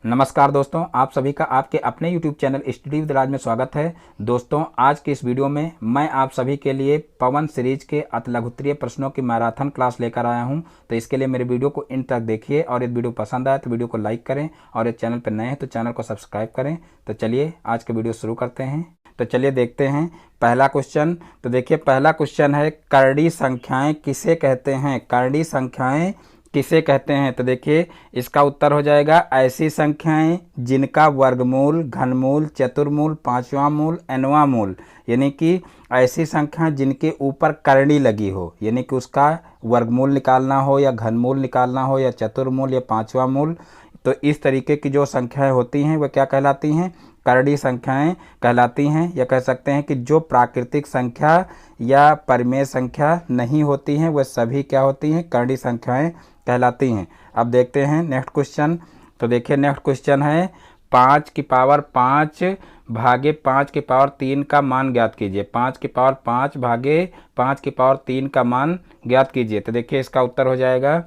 नमस्कार दोस्तों, आप सभी का आपके अपने YouTube चैनल स्टडी विद राज में स्वागत है। दोस्तों, आज की इस वीडियो में मैं आप सभी के लिए पवन सीरीज के अतिलघुत्तरीय प्रश्नों की मैराथन क्लास लेकर आया हूं। तो इसके लिए मेरे वीडियो को इन तक देखिए और यदि वीडियो पसंद आए तो वीडियो को लाइक करें और इस चैनल पर नए हैं तो चैनल को सब्सक्राइब करें। तो चलिए आज के वीडियो शुरू करते हैं। तो चलिए देखते हैं पहला क्वेश्चन। तो देखिए पहला क्वेश्चन है, करड़ी संख्याएँ किसे कहते हैं? करड़ी संख्याएँ किसे कहते हैं? तो देखिए इसका उत्तर हो जाएगा ऐसी संख्याएं जिनका वर्गमूल, घनमूल, चतुर्मूल, पांचवा मूल, nवां मूल, यानी कि ऐसी संख्या जिनके ऊपर करड़ी लगी हो, यानी कि उसका वर्गमूल निकालना हो या घनमूल निकालना हो या चतुर्मूल या पांचवा मूल। तो इस तरीके की जो संख्याएं होती हैं वह क्या कहलाती हैं? करड़ी संख्याएं कहलाती हैं। या कह सकते हैं कि जो प्राकृतिक संख्या या परिमेय संख्या नहीं होती हैं वह सभी क्या होती हैं? करड़ी संख्याएं कहलाती हैं। अब देखते हैं नेक्स्ट क्वेश्चन। तो देखिए नेक्स्ट क्वेश्चन है, 5 की पावर 5 भागे 5 की पावर 3 का मान ज्ञात कीजिए। 5 की पावर 5 भागे 5 की पावर 3 का मान ज्ञात कीजिए। तो देखिए इसका उत्तर हो जाएगा,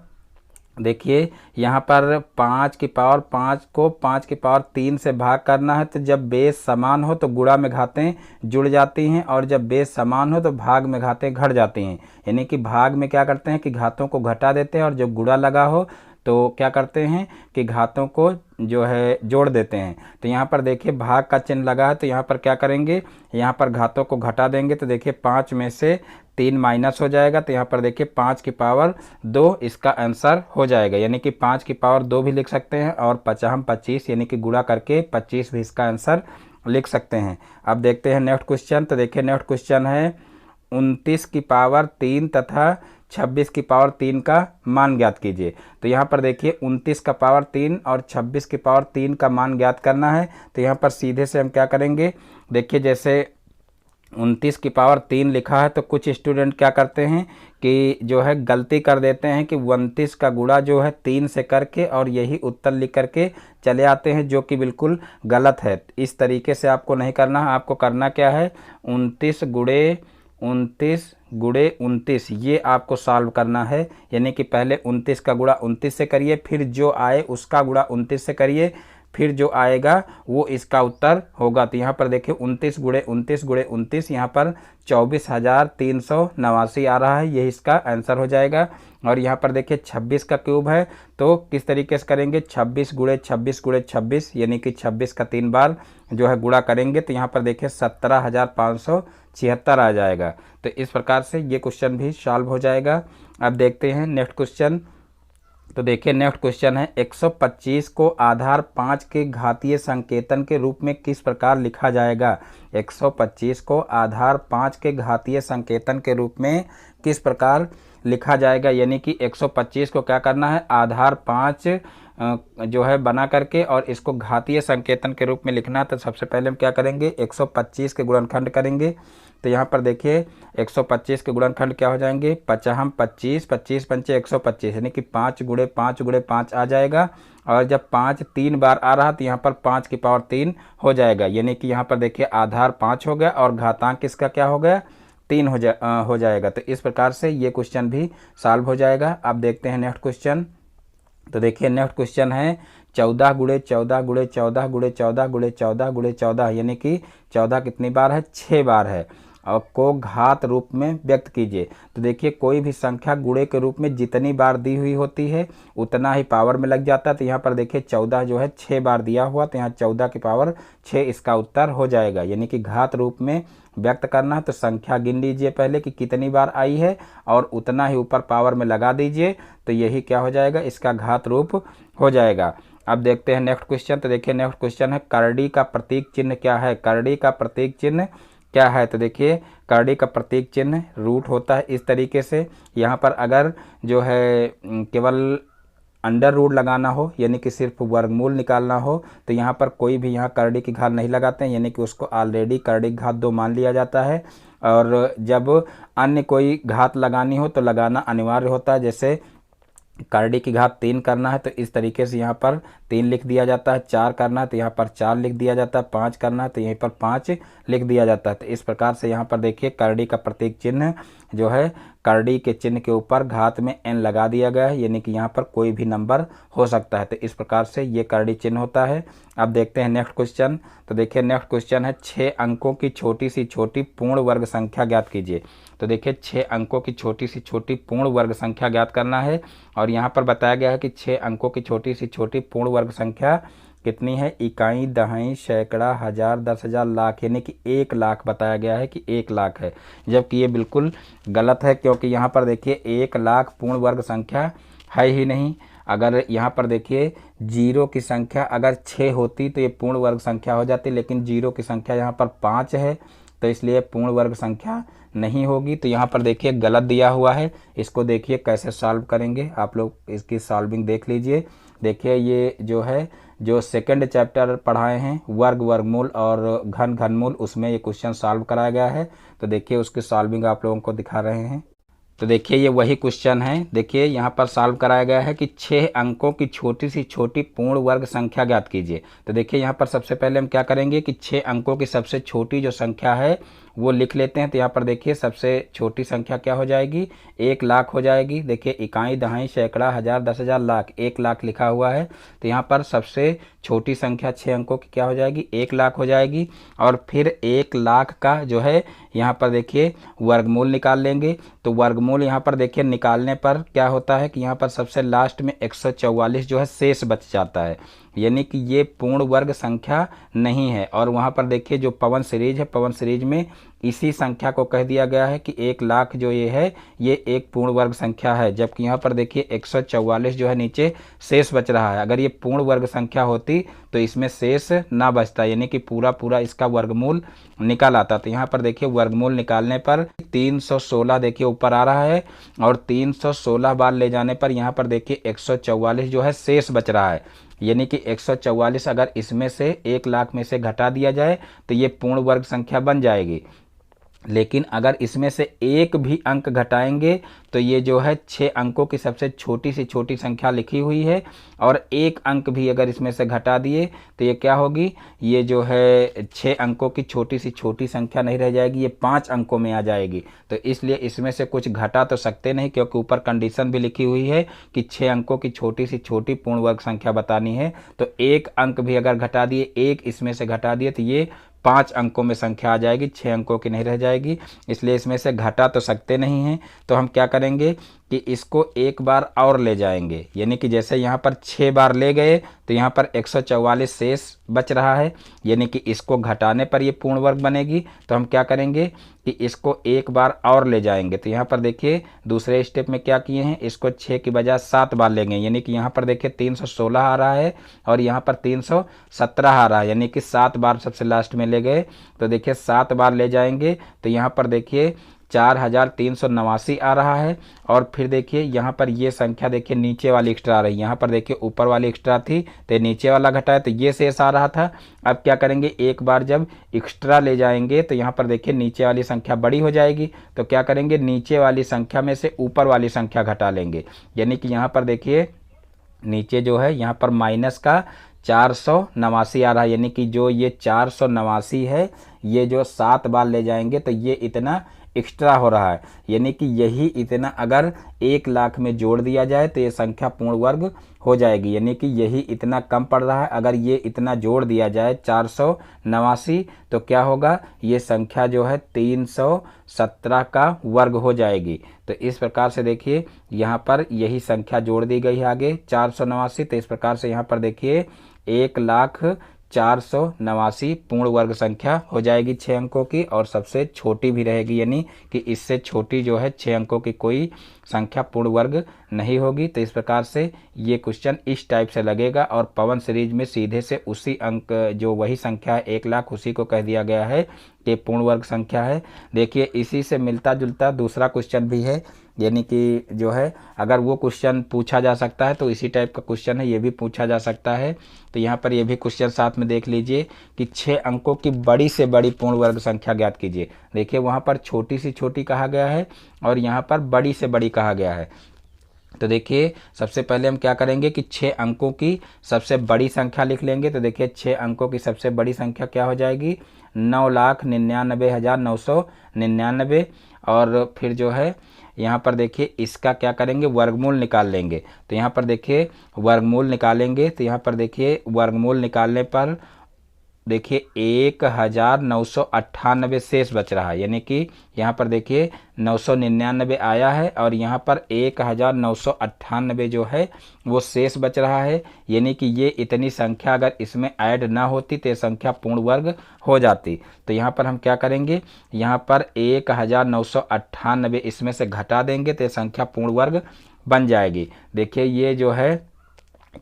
देखिए यहाँ पर 5 की पावर 5 को 5 की पावर 3 से भाग करना है। तो जब बेस समान हो तो गुणा में घातें जुड़ जाती हैं और जब बेस समान हो तो भाग में घातें घट जाती हैं। यानी कि भाग में क्या करते हैं कि घातों को घटा देते हैं और जब गुणा लगा हो तो क्या करते हैं कि घातों को जो है जोड़ देते हैं। तो यहाँ पर देखिए भाग का चिन्ह लगा है तो यहाँ पर क्या करेंगे, यहाँ पर घातों को घटा देंगे। तो देखिए 5 में से 3 माइनस हो जाएगा। तो यहाँ पर देखिए 5 की पावर 2 इसका आंसर हो जाएगा, यानी कि 5 की पावर 2 भी लिख सकते हैं और 25 यानी कि गुणा करके 25 भी इसका आंसर लिख सकते हैं। अब देखते हैं नेक्स्ट क्वेश्चन। तो देखिए नेक्स्ट क्वेश्चन है, 29 की पावर 3 तथा 26 की पावर 3 का मान ज्ञात कीजिए। तो यहाँ पर देखिए 29 का पावर 3 और 26 की पावर 3 का मान ज्ञात करना है। तो यहाँ पर सीधे से हम क्या करेंगे, देखिए जैसे 29 की पावर 3 लिखा है तो कुछ स्टूडेंट क्या करते हैं कि जो है गलती कर देते हैं कि 29 का गुणा जो है 3 से करके और यही उत्तर लिख करके चले आते हैं, जो कि बिल्कुल गलत है। इस तरीके से आपको नहीं करना है। आपको करना क्या है, 29 गुणे 29 ये आपको सॉल्व करना है। यानी कि पहले 29 का गुणा 29 से करिए, फिर जो आए उसका गुणा 29 से करिए, फिर जो आएगा वो इसका उत्तर होगा। तो यहाँ पर देखिए 29 गुणे 29 यहाँ पर 24,389 आ रहा है, यही इसका आंसर हो जाएगा। और यहाँ पर देखिए 26 का क्यूब है तो किस तरीके से करेंगे, 26 गुणे 26 यानी कि 26 का 3 बार जो है गुणा करेंगे। तो यहाँ पर देखिए 17,576 आ जाएगा। तो इस प्रकार से ये क्वेश्चन भी सॉल्व हो जाएगा। अब देखते हैं नेक्स्ट क्वेश्चन। तो देखिए नेक्स्ट क्वेश्चन है, 125 को आधार 5 के घातीय संकेतन के रूप में किस प्रकार लिखा जाएगा? 125 को आधार 5 के घातीय संकेतन के रूप में किस प्रकार लिखा जाएगा? यानी कि 125 को क्या करना है, आधार 5 जो है बना करके और इसको घातीय संकेतन के रूप में लिखना है। तो सबसे पहले हम क्या करेंगे, 125 के गुणनखंड करेंगे। तो यहाँ पर देखिए 125 के गुणनखंड क्या हो जाएंगे, 25 पंचे 125 यानी कि 5 गुणे 5 आ जाएगा। और जब 5 3 बार आ रहा तो यहाँ पर 5 की पावर 3 हो जाएगा। यानी कि यहाँ पर देखिए आधार 5 हो गया और घातांक इसका क्या हो गया, 3 हो जाएगा। तो इस प्रकार से ये क्वेश्चन भी सॉल्व हो जाएगा। अब देखते हैं नेक्स्ट क्वेश्चन। तो देखिए नेक्स्ट क्वेश्चन है, 14 गुणे 14 यानी कि 14 कितनी बार है, 6 बार है, और को घात रूप में व्यक्त कीजिए। तो देखिए कोई भी संख्या गुणे के रूप में जितनी बार दी हुई होती है उतना ही पावर में लग जाता है। तो यहाँ पर देखिए 14 जो है 6 बार दिया हुआ, तो यहाँ 14 की पावर 6 इसका उत्तर हो जाएगा। यानी कि घात रूप में व्यक्त करना है तो संख्या गिन लीजिए पहले कि कितनी बार आई है और उतना ही ऊपर पावर में लगा दीजिए। तो यही क्या हो जाएगा, इसका घात रूप हो जाएगा। अब देखते हैं नेक्स्ट क्वेश्चन। तो देखिए नेक्स्ट क्वेश्चन है, करड़ी का प्रतीक चिन्ह क्या है? करड़ी का प्रतीक चिन्ह क्या है? तो देखिए करड़ी का प्रतीक चिन्ह रूट होता है इस तरीके से। यहाँ पर अगर जो है केवल अंडर रूट लगाना हो यानी कि सिर्फ वर्गमूल निकालना हो तो यहाँ पर कोई भी यहाँ करड़ी की घात नहीं लगाते हैं, यानी कि उसको ऑलरेडी करड़ी की घात 2 मान लिया जाता है। और जब अन्य कोई घात लगानी हो तो लगाना अनिवार्य होता है, जैसे करड़ी की घात 3 करना है तो इस तरीके से यहाँ पर 3 लिख दिया जाता है, 4 करना है तो यहाँ पर 4 लिख दिया जाता है, 5 करना है तो यहीं पर 5 लिख दिया जाता है। तो इस प्रकार से यहाँ पर देखिए करड़ी का प्रतीक चिन्ह जो है करड़ी के चिन्ह के ऊपर घात में n लगा दिया गया है, यानी कि यहाँ पर कोई भी नंबर हो सकता है। तो इस प्रकार से ये करड़ी चिन्ह होता है। अब देखते हैं नेक्स्ट क्वेश्चन। तो देखिए नेक्स्ट क्वेश्चन है 6 अंकों की छोटी सी छोटी पूर्ण वर्ग संख्या ज्ञात कीजिए। तो देखिए 6 अंकों की छोटी सी छोटी पूर्ण वर्ग संख्या ज्ञात करना है और यहाँ पर बताया गया है कि 6 अंकों की छोटी सी छोटी पूर्ण वर्ग संख्या कितनी है, इकाई, दहाई, सैकड़ा, हजार, 10,000, लाख, यानी कि 1 लाख बताया गया है कि 1 लाख है, जबकि ये बिल्कुल गलत है क्योंकि यहाँ पर देखिए 1 लाख पूर्ण वर्ग संख्या है ही नहीं। अगर यहाँ पर देखिए जीरो की संख्या अगर 6 होती तो ये पूर्ण वर्ग संख्या हो जाती, लेकिन जीरो की संख्या यहाँ पर 5 है तो इसलिए पूर्ण वर्ग संख्या नहीं होगी। तो यहाँ पर देखिए गलत दिया हुआ है। इसको देखिए कैसे सॉल्व करेंगे, आप लोग इसकी सॉल्विंग देख लीजिए। देखिए ये जो है जो सेकंड चैप्टर पढ़ाए हैं वर्ग, वर्गमूल और घन, घनमूल, उसमें ये क्वेश्चन सॉल्व कराया गया है। तो देखिए उसकी सॉल्विंग आप लोगों को दिखा रहे हैं। तो देखिए ये वही क्वेश्चन है। देखिए यहाँ पर सॉल्व कराया गया है कि 6 अंकों की छोटी सी छोटी पूर्ण वर्ग संख्या ज्ञात कीजिए। तो देखिए यहाँ पर सबसे पहले हम क्या करेंगे कि 6 अंकों की सबसे छोटी जो संख्या है वो लिख लेते हैं। तो यहाँ पर देखिए सबसे छोटी संख्या क्या हो जाएगी, 1 लाख हो जाएगी। देखिए इकाई, दहाई, सैकड़ा, हजार, 10,000, लाख, 1 लाख लिखा हुआ है। तो यहाँ पर सबसे छोटी संख्या 6 अंकों की क्या हो जाएगी, 1 लाख हो जाएगी। और फिर 1 लाख का जो है यहाँ पर देखिए वर्गमूल निकाल लेंगे। तो वर्गमूल यहाँ पर देखिए निकालने पर क्या होता है कि यहाँ पर सबसे लास्ट में 144 जो है शेष बच जाता है, यानी कि ये पूर्ण वर्ग संख्या नहीं है। और वहाँ पर देखिए जो पवन सीरीज है, पवन सीरीज में इसी संख्या को कह दिया गया है कि 1 लाख जो ये है ये एक पूर्ण वर्ग संख्या है, जबकि यहाँ पर देखिए 144 जो है नीचे शेष बच रहा है। अगर ये पूर्ण वर्ग संख्या होती तो इसमें शेष ना बचता, यानी कि पूरा इसका वर्गमूल निकाल आता। तो यहाँ पर देखिए वर्गमूल निकालने पर 316 देखिए ऊपर आ रहा है और 316 बार ले जाने पर यहाँ पर देखिए 144 जो है शेष बच रहा है, यानी कि 144 अगर इसमें से 1 लाख में से घटा दिया जाए तो ये पूर्ण वर्ग संख्या बन जाएगी। लेकिन अगर इसमें से एक भी अंक घटाएंगे तो ये जो है 6 अंकों की सबसे छोटी सी छोटी संख्या लिखी हुई है और एक अंक भी अगर इसमें से घटा दिए तो ये क्या होगी, ये जो है 6 अंकों की छोटी सी छोटी संख्या नहीं रह जाएगी, ये 5 अंकों में आ जाएगी। तो इसलिए इसमें से कुछ घटा तो सकते नहीं क्योंकि ऊपर कंडीशन भी लिखी हुई है कि 6 अंकों की छोटी सी छोटी पूर्ण वर्ग संख्या बतानी है। तो एक अंक भी अगर घटा दिए, एक इसमें से घटा दिए तो ये 5 अंकों में संख्या आ जाएगी, 6 अंकों की नहीं रह जाएगी। इसलिए इसमें से घटा तो सकते नहीं हैं। तो हम क्या करेंगे कि इसको एक बार और ले जाएंगे, यानी कि जैसे यहाँ पर 6 बार ले गए तो यहाँ पर 144 शेष बच रहा है, यानी कि इसको घटाने पर ये पूर्ण वर्ग बनेगी। तो हम क्या करेंगे कि इसको एक बार और ले जाएंगे। तो यहाँ पर देखिए दूसरे स्टेप में क्या किए हैं, इसको 6 की बजाय 7 बार लेंगे, यानी कि यहाँ पर देखिए 316 आ रहा है और यहाँ पर 317 आ रहा है, यानी कि 7 बार सबसे लास्ट में ले गए। तो देखिए 7 बार ले जाएंगे तो यहाँ पर देखिए 4389 आ रहा है। और फिर देखिए यहाँ पर ये संख्या देखिए नीचे वाली एक्स्ट्रा आ रही है, यहाँ पर देखिए ऊपर वाली एक्स्ट्रा थी तो नीचे वाला घटाया तो ये शेष आ रहा था। अब क्या करेंगे, एक बार जब एक्स्ट्रा ले जाएंगे तो यहाँ पर देखिए नीचे वाली संख्या बड़ी हो जाएगी। तो क्या करेंगे, नीचे वाली संख्या में से ऊपर वाली संख्या घटा लेंगे, यानी कि यहाँ पर देखिए नीचे जो है यहाँ पर माइनस का 489 आ रहा है, यानी कि जो ये 489 है ये जो 7 बार ले जाएंगे तो ये इतना एक्स्ट्रा हो रहा है, यानी कि यही इतना अगर 1 लाख में जोड़ दिया जाए तो ये संख्या पूर्ण वर्ग हो जाएगी, यानी कि यही इतना कम पड़ रहा है। अगर ये इतना जोड़ दिया जाए 489 तो क्या होगा, ये संख्या जो है 317 का वर्ग हो जाएगी। तो इस प्रकार से देखिए यहाँ पर यही संख्या जोड़ दी गई है आगे 489। तो इस प्रकार से यहाँ पर देखिए 1,04,89 पूर्ण वर्ग संख्या हो जाएगी 6 अंकों की और सबसे छोटी भी रहेगी, यानी कि इससे छोटी जो है 6 अंकों की कोई संख्या पूर्ण वर्ग नहीं होगी। तो इस प्रकार से ये क्वेश्चन इस टाइप से लगेगा और पवन सीरीज में सीधे से उसी अंक जो वही संख्या है 1 लाख उसी को कह दिया गया है कि पूर्ण वर्ग संख्या है। देखिए इसी से मिलता जुलता दूसरा क्वेश्चन भी है, यानी कि जो है अगर वो क्वेश्चन पूछा जा सकता है तो इसी टाइप का क्वेश्चन है, ये भी पूछा जा सकता है। तो यहाँ पर ये भी क्वेश्चन साथ में देख लीजिए कि 6 अंकों की बड़ी से बड़ी पूर्ण वर्ग संख्या ज्ञात कीजिए। देखिए वहाँ पर छोटी सी छोटी कहा गया है और यहाँ पर बड़ी से बड़ी कहा गया है। तो देखिए सबसे पहले हम क्या करेंगे कि 6 अंकों की सबसे बड़ी संख्या लिख लेंगे। तो देखिए 6 अंकों की सबसे बड़ी संख्या क्या हो जाएगी, 9,99,999। और फिर जो है यहाँ पर देखिए इसका क्या करेंगे, वर्गमूल निकाल लेंगे। तो यहाँ पर देखिए वर्गमूल निकालेंगे, तो यहाँ पर देखिए वर्गमूल निकालने पर देखिए 1998 शेष बच रहा है, यानी कि यहाँ पर देखिए 999 आया है और यहाँ पर 1998 जो है वो शेष बच रहा है। यानी कि ये इतनी संख्या अगर इसमें ऐड ना होती तो ये संख्या पूर्ण वर्ग हो जाती। तो यहाँ पर हम क्या करेंगे, यहाँ पर 1998 इसमें से घटा देंगे तो ये संख्या पूर्ण वर्ग बन जाएगी। देखिए ये जो है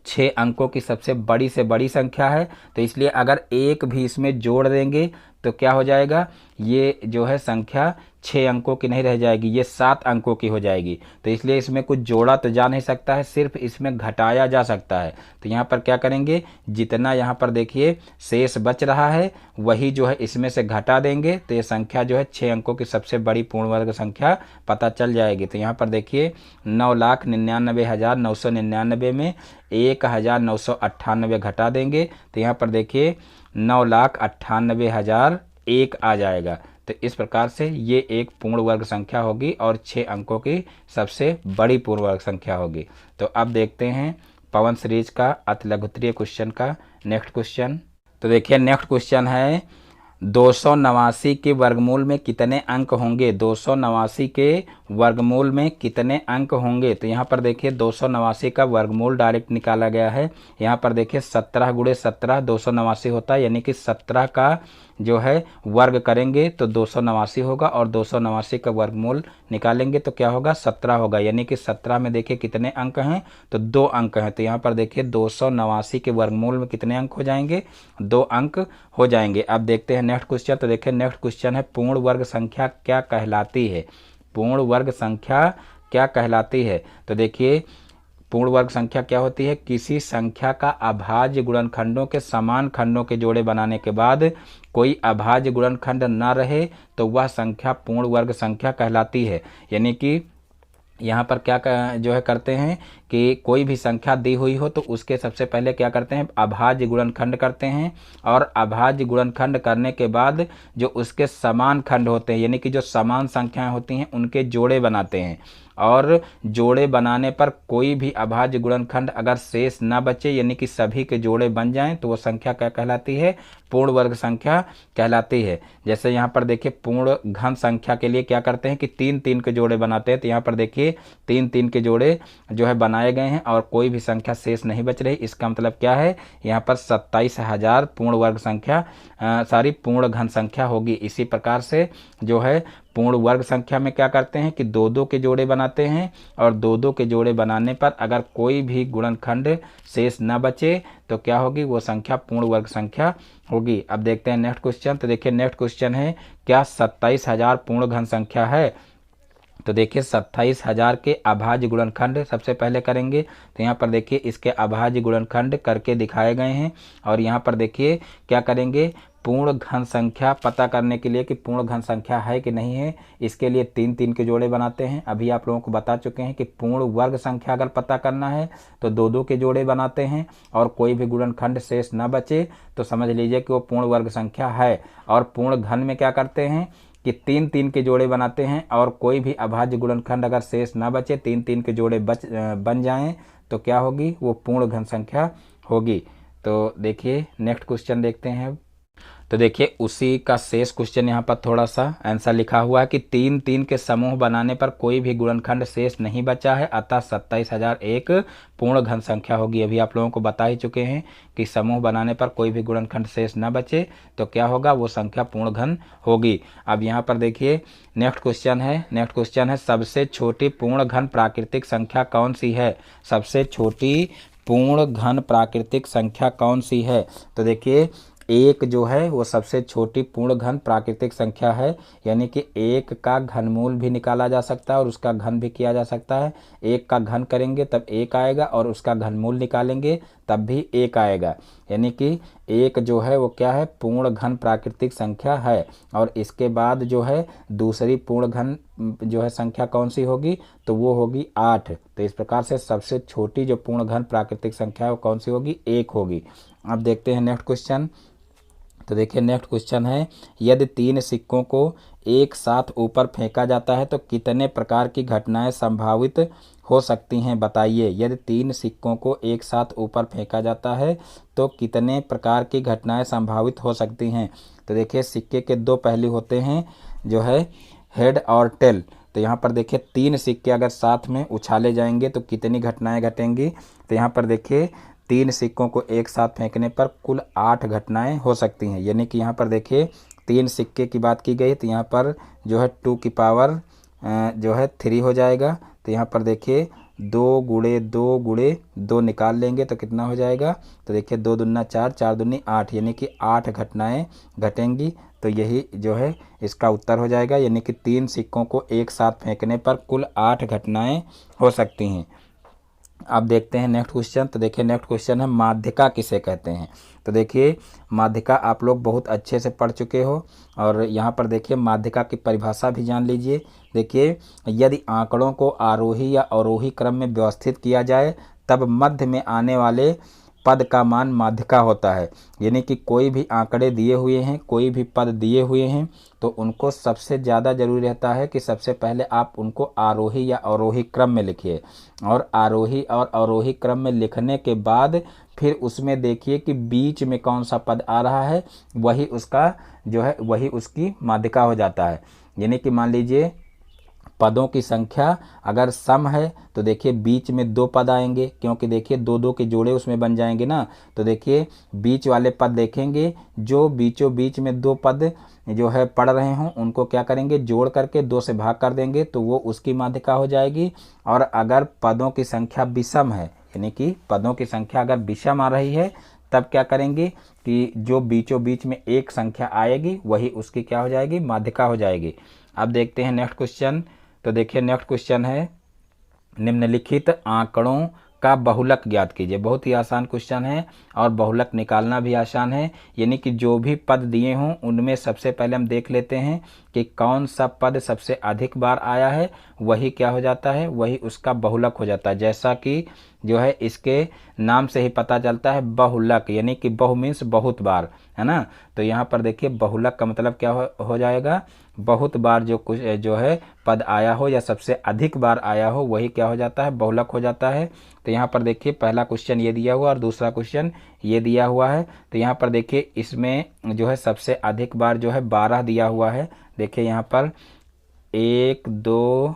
6 अंकों की सबसे बड़ी से बड़ी संख्या है, तो इसलिए अगर एक भी इसमें जोड़ देंगे तो क्या हो जाएगा, ये जो है संख्या 6 अंकों की नहीं रह जाएगी, ये 7 अंकों की हो जाएगी। तो इसलिए इसमें कुछ जोड़ा तो जा नहीं सकता है, सिर्फ इसमें घटाया जा सकता है। तो यहाँ पर क्या करेंगे, जितना यहाँ पर देखिए शेष बच रहा है वही जो है इसमें से घटा देंगे, तो ये संख्या जो है 6 अंकों की सबसे बड़ी पूर्ण वर्ग संख्या पता चल जाएगी। तो यहाँ पर देखिए 9,99,999 में 1,998 घटा देंगे, तो यहाँ पर देखिए 9,98,001 आ जाएगा। तो इस प्रकार से ये एक पूर्ण वर्ग संख्या होगी और 6 अंकों की सबसे बड़ी पूर्ण वर्ग संख्या होगी। तो अब देखते हैं पवन सीरीज का अतिलघुत्तरीय क्वेश्चन का नेक्स्ट क्वेश्चन। तो देखिए नेक्स्ट क्वेश्चन है 289 के वर्गमूल में कितने अंक होंगे, 289 के वर्गमूल में कितने अंक होंगे। तो यहाँ पर देखिए 289 का वर्गमूल डायरेक्ट निकाला गया है। यहाँ पर देखिए 17 × 17 289 होता है, यानी कि 17 का जो है वर्ग करेंगे तो 289 होगा और 289 का वर्गमूल निकालेंगे तो क्या होगा, 17 होगा। यानी कि 17 में देखिए कितने अंक हैं, तो 2 अंक हैं। तो यहाँ पर देखिए 289 के वर्गमूल में कितने अंक हो जाएंगे, 2 अंक हो जाएंगे। अब देखते हैं नेक्स्ट क्वेश्चन। तो देखिए नेक्स्ट क्वेश्चन है पूर्ण वर्ग संख्या क्या कहलाती है, पूर्ण वर्ग संख्या क्या कहलाती है। तो देखिए पूर्ण वर्ग संख्या क्या होती है, किसी संख्या का अभाज्य गुणनखंडों के समान खंडों के जोड़े बनाने के बाद कोई अभाज्य गुणनखंड न रहे तो वह संख्या पूर्ण वर्ग संख्या कहलाती है। यानी कि यहाँ पर क्या जो है करते हैं कि कोई भी संख्या दी हुई हो तो उसके सबसे पहले क्या करते हैं, अभाज्य गुणनखंड करते हैं और अभाज्य गुणनखंड करने के बाद जो उसके समान खंड होते हैं, यानी कि जो समान संख्याएं होती हैं उनके जोड़े बनाते हैं। और जोड़े बनाने पर कोई भी अभाज्य गुणनखंड अगर शेष न बचे, यानी कि सभी के जोड़े बन जाएं, तो वो संख्या क्या कहलाती है, पूर्ण वर्ग संख्या कहलाती है। जैसे यहाँ पर देखिए पूर्ण घन संख्या के लिए क्या करते हैं कि 3-3 के जोड़े बनाते हैं। तो यहाँ पर देखिए 3-3 के जोड़े जो है बनाए गए हैं और कोई भी संख्या शेष नहीं बच रही। इसका मतलब क्या है, यहाँ पर 27,000 पूर्ण वर्ग संख्या पूर्ण घन संख्या होगी। इसी प्रकार से जो है पूर्ण वर्ग संख्या में क्या करते हैं कि 2-2 के जोड़े बनाते हैं और 2-2 के जोड़े बनाने पर अगर कोई भी गुणनखंड शेष न बचे तो क्या होगी, वो संख्या पूर्ण वर्ग संख्या होगी। अब देखते हैं नेक्स्ट क्वेश्चन। तो देखिए नेक्स्ट क्वेश्चन है क्या 27,000 पूर्ण घन संख्या है। तो देखिए 27,000 के अभाज्य गुणनखंड सबसे पहले करेंगे। तो यहाँ पर देखिए इसके अभाज्य गुणनखंड करके दिखाए गए हैं और यहाँ पर देखिए क्या करेंगे, पूर्ण घन संख्या पता करने के लिए कि पूर्ण घन संख्या है कि नहीं है, इसके लिए 3-3 के जोड़े बनाते हैं। अभी आप लोगों को बता चुके हैं कि पूर्ण वर्ग संख्या अगर पता करना है तो 2-2 के जोड़े बनाते हैं और कोई भी गुणनखंड शेष न बचे तो समझ लीजिए कि वो पूर्ण वर्ग संख्या है। और पूर्ण घन में क्या करते हैं कि 3-3 के जोड़े बनाते हैं और कोई भी अभाज्य गुणनखंड अगर शेष न बचे, 3-3 के जोड़े बन जाएं तो क्या होगी, वो पूर्ण घन संख्या होगी। तो देखिए नेक्स्ट क्वेश्चन देखते हैं। तो देखिए उसी का शेष क्वेश्चन यहाँ पर थोड़ा सा आंसर लिखा हुआ है कि 3-3 के समूह बनाने पर कोई भी गुणनखंड शेष नहीं बचा है, अतः 27,000 एक पूर्ण घन संख्या होगी। अभी आप लोगों को बता ही चुके हैं कि समूह बनाने पर कोई भी गुणनखंड शेष न बचे तो क्या होगा, वो संख्या पूर्ण घन होगी। अब यहाँ पर देखिए नेक्स्ट क्वेश्चन है सबसे छोटी पूर्ण घन प्राकृतिक संख्या कौन सी है, सबसे छोटी पूर्ण घन प्राकृतिक संख्या कौन सी है। तो देखिए एक जो है वो सबसे छोटी पूर्ण घन प्राकृतिक संख्या है, यानी कि एक का घनमूल भी निकाला जा सकता है और उसका घन भी किया जा सकता है। एक का घन करेंगे तब एक आएगा और उसका घनमूल निकालेंगे तब भी एक आएगा, यानी कि एक जो है वो क्या है, पूर्ण घन प्राकृतिक संख्या है। और इसके बाद जो है दूसरी पूर्ण घन जो है संख्या कौन सी होगी, तो वो होगी 8। तो इस प्रकार से सबसे छोटी जो पूर्ण घन प्राकृतिक संख्या है वो कौन सी होगी, 1 होगी। अब देखते हैं नेक्स्ट क्वेश्चन। तो देखिए नेक्स्ट क्वेश्चन है, यदि 3 सिक्कों को एक साथ ऊपर फेंका जाता है तो कितने प्रकार की घटनाएं संभावित हो सकती हैं, बताइए। यदि 3 सिक्कों को एक साथ ऊपर फेंका जाता है तो कितने प्रकार की घटनाएं संभावित हो सकती हैं। तो देखिए सिक्के के 2 पहलू होते हैं, जो है हेड और टेल। तो यहाँ पर देखिए 3 सिक्के अगर साथ में उछाले जाएंगे तो कितनी घटनाएं घटेंगी। तो यहाँ पर देखिए 3 सिक्कों को एक साथ फेंकने पर कुल 8 घटनाएं हो सकती हैं, यानी कि यहाँ पर देखिए 3 सिक्के की बात की गई तो यहाँ पर जो है 2 की पावर जो है 3 हो जाएगा। तो यहाँ पर देखिए 2 गुणे 2 गुणे 2 निकाल लेंगे तो कितना हो जाएगा, तो देखिए 2 दूना 4, 4 दूनी 8, यानी कि 8 घटनाएं घटेंगी। तो यही जो है इसका उत्तर हो जाएगा, यानी कि 3 सिक्कों को एक साथ फेंकने पर कुल 8 घटनाएं हो सकती हैं। अब देखते हैं नेक्स्ट क्वेश्चन। तो देखिए नेक्स्ट क्वेश्चन है, माध्यिका किसे कहते हैं। तो देखिए माध्यिका आप लोग बहुत अच्छे से पढ़ चुके हो और यहाँ पर देखिए माध्यिका की परिभाषा भी जान लीजिए। देखिए यदि आंकड़ों को आरोही या अवरोही क्रम में व्यवस्थित किया जाए तब मध्य में आने वाले पद का मान माध्यिका होता है, यानी कि कोई भी आंकड़े दिए हुए हैं, कोई भी पद दिए हुए हैं तो उनको सबसे ज़्यादा जरूरी रहता है कि सबसे पहले आप उनको आरोही या अवरोही क्रम में लिखिए, और आरोही और अवरोही क्रम में लिखने के बाद फिर उसमें देखिए कि बीच में कौन सा पद आ रहा है, वही उसका जो है वही उसकी माध्यिका हो जाता है। यानी कि मान लीजिए पदों की संख्या अगर सम है तो देखिए बीच में 2 पद आएंगे, क्योंकि देखिए 2-2 के जोड़े उसमें बन जाएंगे ना। तो देखिए बीच वाले पद देखेंगे, जो बीचों बीच में 2 पद जो है पढ़ रहे हों उनको क्या करेंगे, जोड़ करके 2 से भाग कर देंगे तो वो उसकी माध्यिका हो जाएगी। और अगर पदों की संख्या विषम है, यानी कि पदों की संख्या अगर विषम आ रही है, तब क्या करेंगे कि जो बीचों बीच में एक संख्या आएगी वही उसकी क्या हो जाएगी, माध्यिका हो जाएगी। अब देखते हैं नेक्स्ट क्वेश्चन। तो देखिए नेक्स्ट क्वेश्चन है, निम्नलिखित आंकड़ों का बहुलक ज्ञात कीजिए। बहुत ही आसान क्वेश्चन है और बहुलक निकालना भी आसान है, यानी कि जो भी पद दिए हों उनमें सबसे पहले हम देख लेते हैं कि कौन सा पद सबसे अधिक बार आया है, वही क्या हो जाता है, वही उसका बहुलक हो जाता है। जैसा कि जो है इसके नाम से ही पता चलता है बहुलक, यानी कि बहु मीन्स बहुत बार, है ना। तो यहाँ पर देखिए बहुलक का मतलब क्या हो जाएगा, बहुत बार जो कुछ जो है पद आया हो या सबसे अधिक बार आया हो वही क्या हो जाता है, बहुलक हो जाता है। तो यहाँ पर देखिए पहला क्वेश्चन ये दिया हुआ और दूसरा क्वेश्चन ये दिया हुआ है। तो यहाँ पर देखिए इसमें जो है सबसे अधिक बार जो है 12 दिया हुआ है। देखिए यहाँ पर 1 2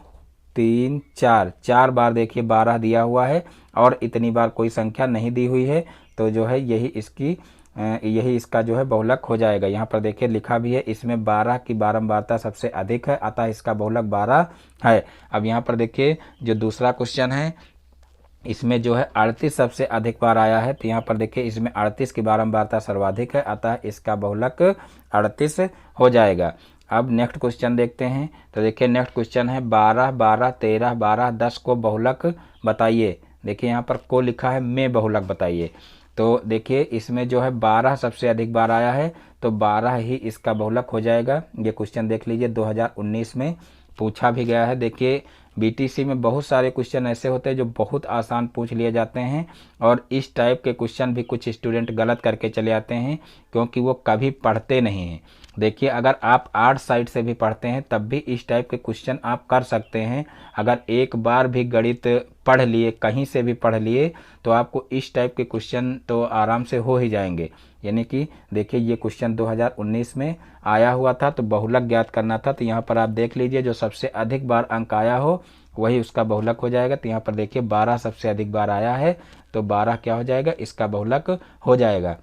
3 4 4 बार देखिए 12 दिया हुआ है और इतनी बार कोई संख्या नहीं दी हुई है, तो जो है यही इसका जो है बहुलक हो जाएगा। यहाँ पर देखिए लिखा भी है, इसमें 12 की बारंबारता सबसे अधिक है, अतः इसका बहुलक 12 है। अब यहाँ पर देखिए जो दूसरा क्वेश्चन है, इसमें जो है 38 सबसे अधिक बार आया है। तो यहाँ पर देखिए इसमें 38 की बारंबारता सर्वाधिक है, अतः इसका बहुलक 38 हो जाएगा। अब नेक्स्ट क्वेश्चन देखते हैं। तो देखिए नेक्स्ट क्वेश्चन है, 12 12 13 12 10 को बहुलक बताइए। देखिए यहाँ पर को लिखा है, में बहुलक बताइए। तो देखिए इसमें जो है 12 सबसे अधिक बार आया है, तो 12 ही इसका बहुलक हो जाएगा। ये क्वेश्चन देख लीजिए 2019 में पूछा भी गया है। देखिए बीटीसी में बहुत सारे क्वेश्चन ऐसे होते हैं जो बहुत आसान पूछ लिए जाते हैं, और इस टाइप के क्वेश्चन भी कुछ स्टूडेंट गलत करके चले आते हैं क्योंकि वो कभी पढ़ते नहीं हैं। देखिए अगर आप आर्ट साइड से भी पढ़ते हैं तब भी इस टाइप के क्वेश्चन आप कर सकते हैं। अगर एक बार भी गणित पढ़ लिए, कहीं से भी पढ़ लिए, तो आपको इस टाइप के क्वेश्चन तो आराम से हो ही जाएंगे। यानी कि देखिए ये क्वेश्चन 2019 में आया हुआ था, तो बहुलक ज्ञात करना था। तो यहाँ पर आप देख लीजिए जो सबसे अधिक बार अंक आया हो वही उसका बहुलक हो जाएगा। तो यहाँ पर देखिए 12 सबसे अधिक बार आया है, तो 12 क्या हो जाएगा, इसका बहुलक हो जाएगा।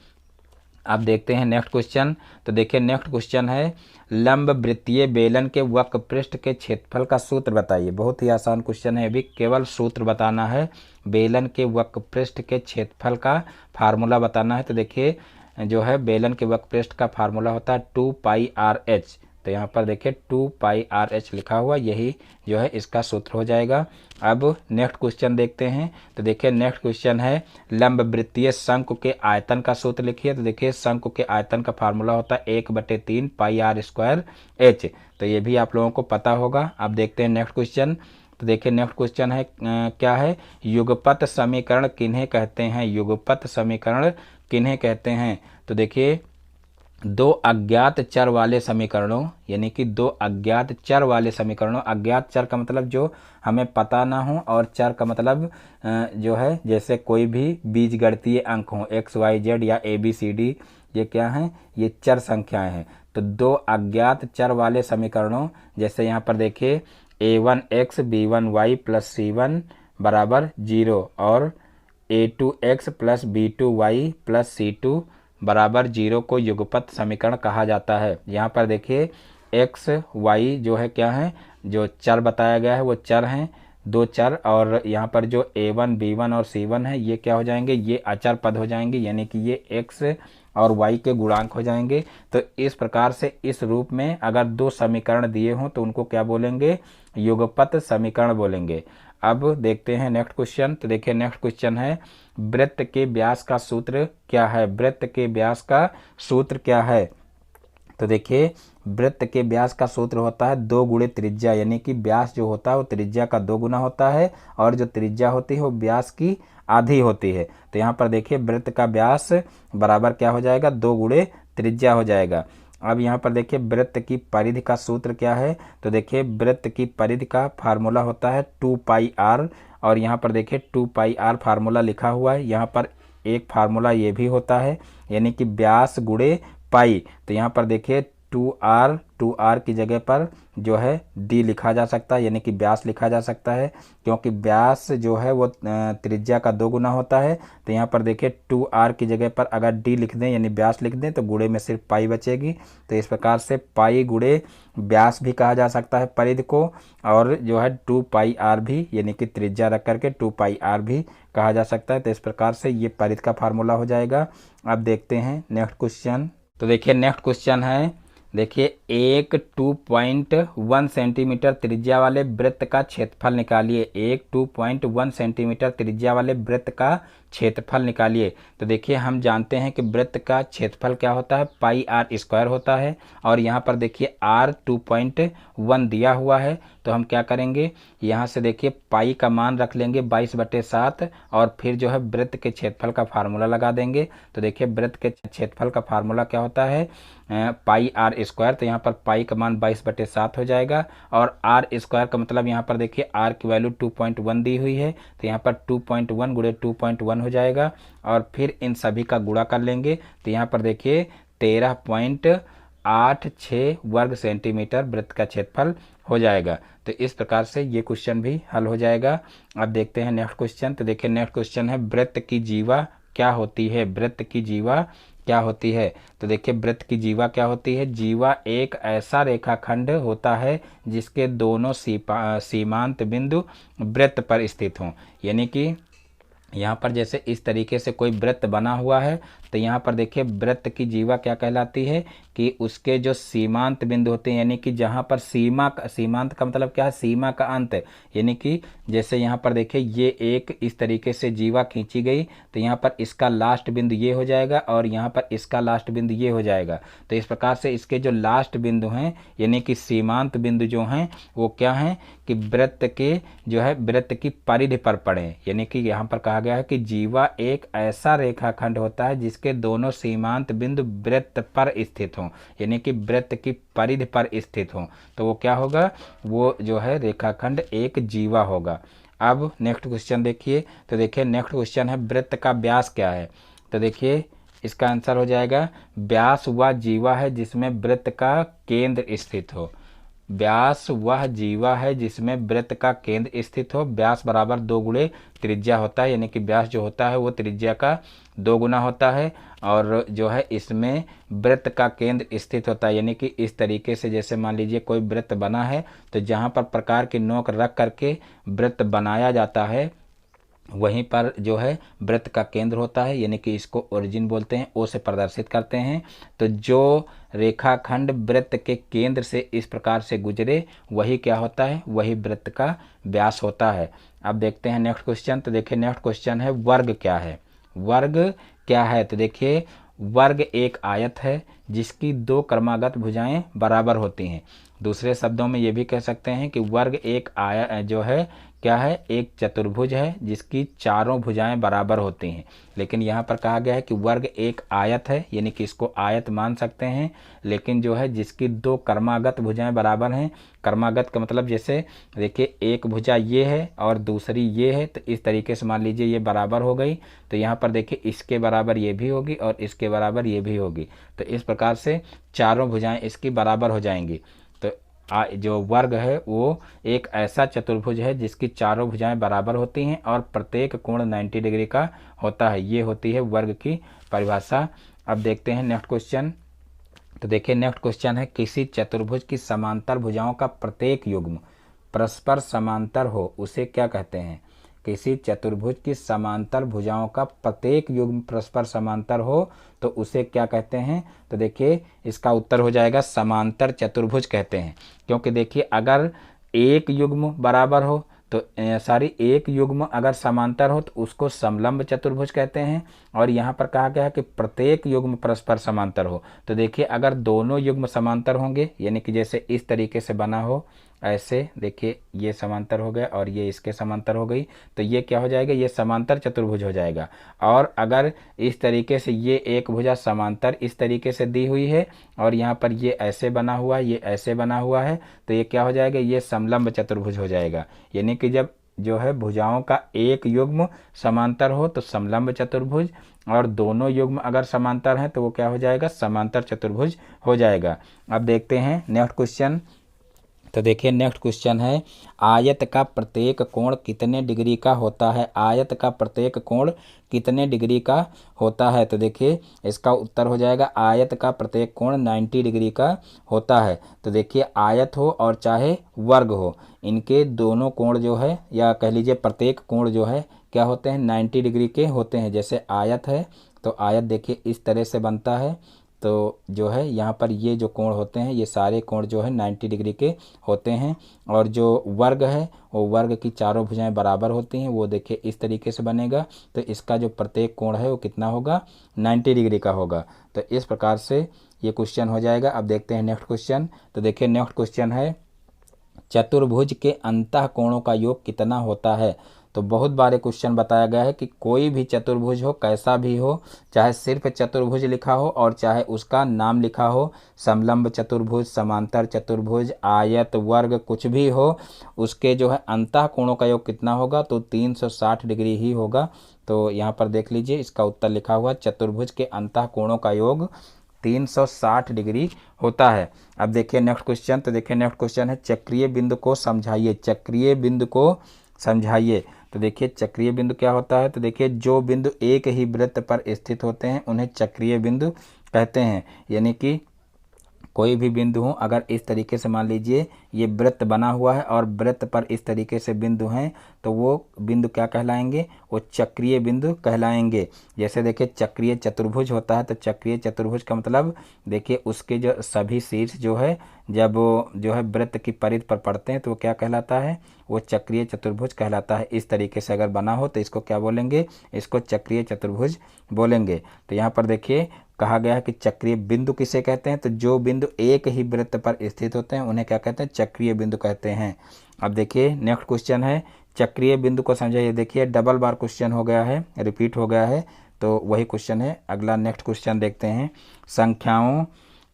अब देखते हैं नेक्स्ट क्वेश्चन। तो देखिए नेक्स्ट क्वेश्चन है, लंब वृत्तीय बेलन के वक्र पृष्ठ के क्षेत्रफल का सूत्र बताइए। बहुत ही आसान क्वेश्चन है, अभी केवल सूत्र बताना है। बेलन के वक्र पृष्ठ के क्षेत्रफल का फार्मूला बताना है। तो देखिए जो है बेलन के वक्रपृष्ठ का फार्मूला होता है 2πr/h। तो यहाँ पर देखिए 2πr/h लिखा हुआ, यही जो है इसका सूत्र हो जाएगा। अब नेक्स्ट क्वेश्चन देखते हैं। तो देखिए नेक्स्ट क्वेश्चन है लंबवृत्तीय शंकु के आयतन का सूत्र लिखिए। तो देखिए शंकु के आयतन का फार्मूला होता है 1/3πr²h। तो ये भी आप लोगों को पता होगा। अब देखते हैं नेक्स्ट क्वेश्चन। तो देखिए नेक्स्ट क्वेश्चन है क्या है, युगपत समीकरण किन्हें कहते हैं, युगपत समीकरण किन्हें कहते हैं। तो देखिए दो अज्ञात चर वाले समीकरणों, यानी कि दो अज्ञात चर वाले समीकरणों, अज्ञात चर का मतलब जो हमें पता ना हो, और चर का मतलब जो है जैसे कोई भी बीजगणितीय अंक हो XYZ या ABCD, ये क्या हैं, ये चर संख्याएं हैं। तो दो अज्ञात चर वाले समीकरणों, जैसे यहाँ पर देखिए A1x B1y प्लस C1 बराबर 0 और A2x plus B2y plus C2 बराबर 0 को युगपत समीकरण कहा जाता है। यहाँ पर देखिए x y जो है क्या है, जो चर बताया गया है वो चर हैं, दो चर, और यहाँ पर जो A1 B1 और C1 है ये क्या हो जाएंगे, ये अचर पद हो जाएंगे, यानी कि ये x और y के गुणांक हो जाएंगे। तो इस प्रकार से इस रूप में अगर दो समीकरण दिए हों तो उनको क्या बोलेंगे, युगपत समीकरण बोलेंगे। अब देखते हैं नेक्स्ट क्वेश्चन। तो देखिए नेक्स्ट क्वेश्चन है वृत्त के व्यास का सूत्र क्या है, वृत्त के व्यास का सूत्र क्या है। तो देखिए वृत्त के व्यास का सूत्र होता है 2 गुणे त्रिज्या, यानी कि व्यास जो होता है वो त्रिज्या का 2 गुना होता है, और जो त्रिज्या होती है वो व्यास की आधी होती है। तो यहाँ पर देखिए वृत्त का व्यास बराबर क्या हो जाएगा, 2 गुणे त्रिज्या हो जाएगा। अब यहाँ पर देखिए वृत्त की परिधि का सूत्र क्या है। तो देखिए वृत्त की परिधि का फार्मूला होता है 2πr, और यहाँ पर देखिए 2πr फार्मूला लिखा हुआ है। यहाँ पर एक फार्मूला ये भी होता है, यानी कि व्यास गुणे पाई। तो यहाँ पर देखिए 2r की जगह पर जो है d लिखा जा सकता है, यानी कि व्यास लिखा जा सकता है, क्योंकि व्यास जो है वो त्रिज्या का 2 गुना होता है। तो यहाँ पर देखिए 2r की जगह पर अगर d लिख दें यानी व्यास लिख दें तो गुणे में सिर्फ पाई बचेगी। तो इस प्रकार से पाई गुणे व्यास भी कहा जा सकता है परिधि को, और जो है 2πr भी, यानी कि त्रिज्या रख करके 2πr भी कहा जा सकता है। तो इस प्रकार से ये परिधि का फार्मूला हो जाएगा। अब देखते हैं नेक्स्ट क्वेश्चन। तो देखिए नेक्स्ट क्वेश्चन है, देखिए एक 2.1 सेंटीमीटर त्रिज्या वाले वृत्त का क्षेत्रफल निकालिए, एक 2.1 सेंटीमीटर त्रिज्या वाले वृत्त का क्षेत्रफल निकालिए। तो देखिए हम जानते हैं कि वृत्त का क्षेत्रफल क्या होता है, πr² होता है, और यहाँ पर देखिए r 2.1 दिया हुआ है। तो हम क्या करेंगे, यहाँ से देखिए पाई का मान रख लेंगे 22/7, और फिर जो है वृत्त के क्षेत्रफल का फार्मूला लगा देंगे। तो देखिए वृत्त के क्षेत्रफल का फार्मूला क्या होता है, πr²। तो यहाँ पर पाई का मान 22/7 हो जाएगा, और r² का मतलब यहाँ पर देखिए r की वैल्यू 2.1 दी हुई है। तो यहाँ पर 2.1 गुणे 2.1 हो जाएगा, और फिर इन सभी का गुणा कर लेंगे। तो यहाँ पर देखिए 13.86 वर्ग सेंटीमीटर वृत्त का क्षेत्रफल हो जाएगा। तो इस प्रकार से ये क्वेश्चन भी हल हो जाएगा। अब देखते हैं नेक्स्ट क्वेश्चन। तो देखिए नेक्स्ट क्वेश्चन है वृत्त की जीवा क्या होती है, वृत्त की जीवा क्या होती है। तो देखिए वृत्त की जीवा क्या होती है, जीवा एक ऐसा रेखाखंड होता है जिसके दोनों सीमांत बिंदु वृत्त पर स्थित हों, यानी कि यहाँ पर जैसे इस तरीके से कोई वृत्त बना हुआ है, तो यहाँ पर देखिए वृत्त की जीवा क्या कहलाती है कि उसके जो सीमांत बिंदु होते हैं, यानी कि जहाँ पर सीमांत का मतलब क्या है, सीमा का अंत, यानी कि जैसे यहाँ पर देखिए ये एक इस तरीके से जीवा खींची गई, तो यहाँ पर इसका लास्ट बिंदु ये हो जाएगा, और यहाँ पर इसका लास्ट बिंदु ये हो जाएगा। तो इस प्रकार से इसके जो लास्ट बिंदु हैं, यानी कि सीमांत बिंदु जो हैं वो क्या हैं कि वृत्त के जो है वृत्त की परिधि पर पड़े, यानी कि यहाँ पर कहा गया है कि जीवा एक ऐसा रेखाखंड होता है जिसके दोनों सीमांत बिंदु वृत्त पर स्थित हों, यानी कि वृत्त की परिधि पर स्थित हों। तो वो क्या होगा, वो जो है रेखाखंड एक जीवा होगा। अब नेक्स्ट क्वेश्चन देखिए। तो देखिए नेक्स्ट क्वेश्चन है वृत्त का व्यास क्या है। तो देखिए इसका आंसर हो जाएगा व्यास वह जीवा है जिसमें वृत्त का केंद्र स्थित हो, व्यास वह जीवा है जिसमें वृत्त का केंद्र स्थित हो। व्यास बराबर 2 गुणे त्रिज्या होता है, यानी कि व्यास जो होता है वो त्रिज्या का 2 गुना होता है, और जो है इसमें वृत्त का केंद्र स्थित होता है, यानी कि इस तरीके से जैसे मान लीजिए कोई वृत्त बना है, तो जहाँ पर प्रकार की नोक रख करके वृत्त बनाया जाता है, वहीं पर जो है वृत्त का केंद्र होता है, यानी कि इसको ओरिजिन बोलते हैं, ओ से प्रदर्शित करते हैं। तो जो रेखाखंड वृत्त के केंद्र से इस प्रकार से गुजरे वही क्या होता है, वही वृत्त का व्यास होता है। अब देखते हैं नेक्स्ट क्वेश्चन। तो देखिए नेक्स्ट क्वेश्चन है वर्ग क्या है। वर्ग क्या है, तो देखिए वर्ग एक आयत है जिसकी दो क्रमागत भुजाएं बराबर होती हैं। दूसरे शब्दों में ये भी कह सकते हैं कि वर्ग एक आयत जो है क्या है, एक चतुर्भुज है जिसकी चारों भुजाएं बराबर होती हैं। लेकिन यहाँ पर कहा गया है कि वर्ग एक आयत है, यानी कि इसको आयत मान सकते हैं, लेकिन जो है जिसकी दो क्रमागत भुजाएं बराबर हैं। क्रमागत का मतलब जैसे देखिए एक भुजा ये है और दूसरी ये है, तो इस तरीके से मान लीजिए ये बराबर हो गई, तो यहाँ पर देखिए इसके बराबर ये भी होगी और इसके बराबर ये भी होगी। तो इस प्रकार से चारों भुजाएं इसकी बराबर हो जाएंगी। तो जो वर्ग है वो एक ऐसा चतुर्भुज है जिसकी चारों भुजाएं बराबर होती हैं और प्रत्येक कोण 90 डिग्री का होता है। ये होती है वर्ग की परिभाषा। अब देखते हैं नेक्स्ट क्वेश्चन। तो देखिए नेक्स्ट क्वेश्चन है किसी चतुर्भुज की समांतर भुजाओं का प्रत्येक युग्म परस्पर समांतर हो उसे क्या कहते हैं। किसी चतुर्भुज की समांतर भुजाओं का प्रत्येक युग्म परस्पर समांतर हो तो उसे क्या कहते हैं। तो देखिए इसका उत्तर हो जाएगा समांतर चतुर्भुज कहते हैं। क्योंकि देखिए अगर एक युग्म बराबर हो तो एक युग्म अगर समांतर हो तो उसको समलंब चतुर्भुज कहते हैं। और यहाँ पर कहा गया है कि प्रत्येक युग्म परस्पर समांतर हो। तो देखिए अगर दोनों युग्म समांतर होंगे, यानी कि जैसे इस तरीके से बना हो, ऐसे देखिए ये समांतर हो गया और ये इसके समांतर हो गई, तो ये क्या हो जाएगा, ये समांतर चतुर्भुज हो जाएगा। और अगर इस तरीके से ये एक भुजा समांतर इस तरीके से दी हुई है और यहाँ पर ये ऐसे बना हुआ है, ये ऐसे बना हुआ है, तो ये क्या हो जाएगा, ये समलंब चतुर्भुज हो जाएगा। यानी कि जब जो है भुजाओं का एक युग्म समांतर हो तो समलंब चतुर्भुज, और दोनों युग्म अगर समांतर हैं तो वो क्या हो जाएगा, समांतर चतुर्भुज हो जाएगा। अब देखते हैं नेक्स्ट क्वेश्चन। तो देखिए नेक्स्ट क्वेश्चन है आयत का प्रत्येक कोण कितने डिग्री का होता है। आयत का प्रत्येक कोण कितने डिग्री का होता है। तो देखिए इसका उत्तर हो जाएगा आयत का प्रत्येक कोण 90 डिग्री का होता है। तो देखिए आयत हो और चाहे वर्ग हो, इनके दोनों कोण जो है, या कह लीजिए प्रत्येक कोण जो है क्या होते हैं, 90 डिग्री के होते हैं। जैसे आयत है तो आयत देखिए इस तरह से बनता है, तो जो है यहाँ पर ये जो कोण होते हैं ये सारे कोण जो है 90 डिग्री के होते हैं। और जो वर्ग है वो वर्ग की चारों भुजाएं बराबर होती हैं, वो देखिए इस तरीके से बनेगा। तो इसका जो प्रत्येक कोण है वो कितना होगा, 90 डिग्री का होगा। तो इस प्रकार से ये क्वेश्चन हो जाएगा। अब देखते हैं नेक्स्ट क्वेश्चन। तो देखिए नेक्स्ट क्वेश्चन है चतुर्भुज के अंतः कोणों का योग कितना होता है। तो बहुत बार क्वेश्चन बताया गया है कि कोई भी चतुर्भुज हो, कैसा भी हो, चाहे सिर्फ चतुर्भुज लिखा हो और चाहे उसका नाम लिखा हो, समलंब चतुर्भुज, समांतर चतुर्भुज, आयत, वर्ग, कुछ भी हो, उसके जो है अंतः कोणों का योग कितना होगा, तो 360 डिग्री ही होगा। तो यहाँ पर देख लीजिए इसका उत्तर लिखा हुआ चतुर्भुज के अंतः कोणों का योग 360 डिग्री होता है। अब देखिए नेक्स्ट क्वेश्चन। तो देखिए नेक्स्ट क्वेश्चन है चक्रीय बिंदु को समझाइए। चक्रीय बिंदु को समझाइए। तो देखिए चक्रीय बिंदु क्या होता है। तो देखिए जो बिंदु एक ही वृत्त पर स्थित होते हैं उन्हें चक्रीय बिंदु कहते हैं। यानी कि कोई भी बिंदु हो, अगर इस तरीके से मान लीजिए ये वृत्त बना हुआ है और वृत्त पर इस तरीके से बिंदु हैं, तो वो बिंदु क्या कहलाएंगे, वो चक्रीय बिंदु कहलाएंगे। जैसे देखिए चक्रीय चतुर्भुज होता है, तो चक्रीय चतुर्भुज का मतलब देखिए उसके जो सभी शीर्ष जो है जब जो है वृत्त की परिधि पर पड़ते हैं तो वो क्या कहलाता है, वो चक्रीय चतुर्भुज कहलाता है। इस तरीके से अगर बना हो तो इसको क्या बोलेंगे, इसको चक्रीय चतुर्भुज बोलेंगे। तो यहाँ पर देखिए कहा गया है कि चक्रीय बिंदु किसे कहते हैं, तो जो बिंदु एक ही वृत्त पर स्थित होते हैं उन्हें क्या कहते हैं, चक्रीय बिंदु कहते हैं। अब देखिए नेक्स्ट क्वेश्चन है चक्रीय बिंदु को समझाइए। देखिए डबल बार क्वेश्चन हो गया है, रिपीट हो गया है, तो वही क्वेश्चन है। अगला नेक्स्ट क्वेश्चन देखते हैं। संख्याओं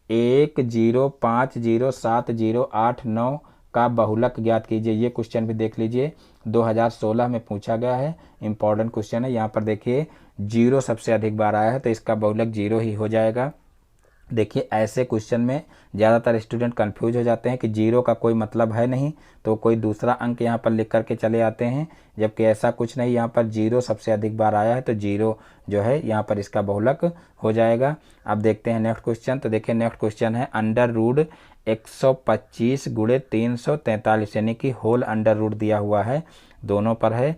1 0 5 0 7 0 8 9 का बहुलक ज्ञात कीजिए। ये क्वेश्चन भी देख लीजिए, 2016 में पूछा गया है, इंपॉर्टेंट क्वेश्चन है। यहाँ पर देखिए 0 सबसे अधिक बार आया है तो इसका बहुलक 0 ही हो जाएगा। देखिए ऐसे क्वेश्चन में ज़्यादातर स्टूडेंट कंफ्यूज हो जाते हैं कि 0 का कोई मतलब है नहीं, तो कोई दूसरा अंक यहाँ पर लिख करके चले आते हैं, जबकि ऐसा कुछ नहीं। यहाँ पर 0 सबसे अधिक बार आया है तो 0 जो है यहाँ पर इसका बहुलक हो जाएगा। अब देखते हैं नेक्स्ट क्वेश्चन। तो देखिए नेक्स्ट क्वेश्चन है अंडर रूट 125 × 343, यानी कि होल अंडर रूट दिया हुआ है, दोनों पर है।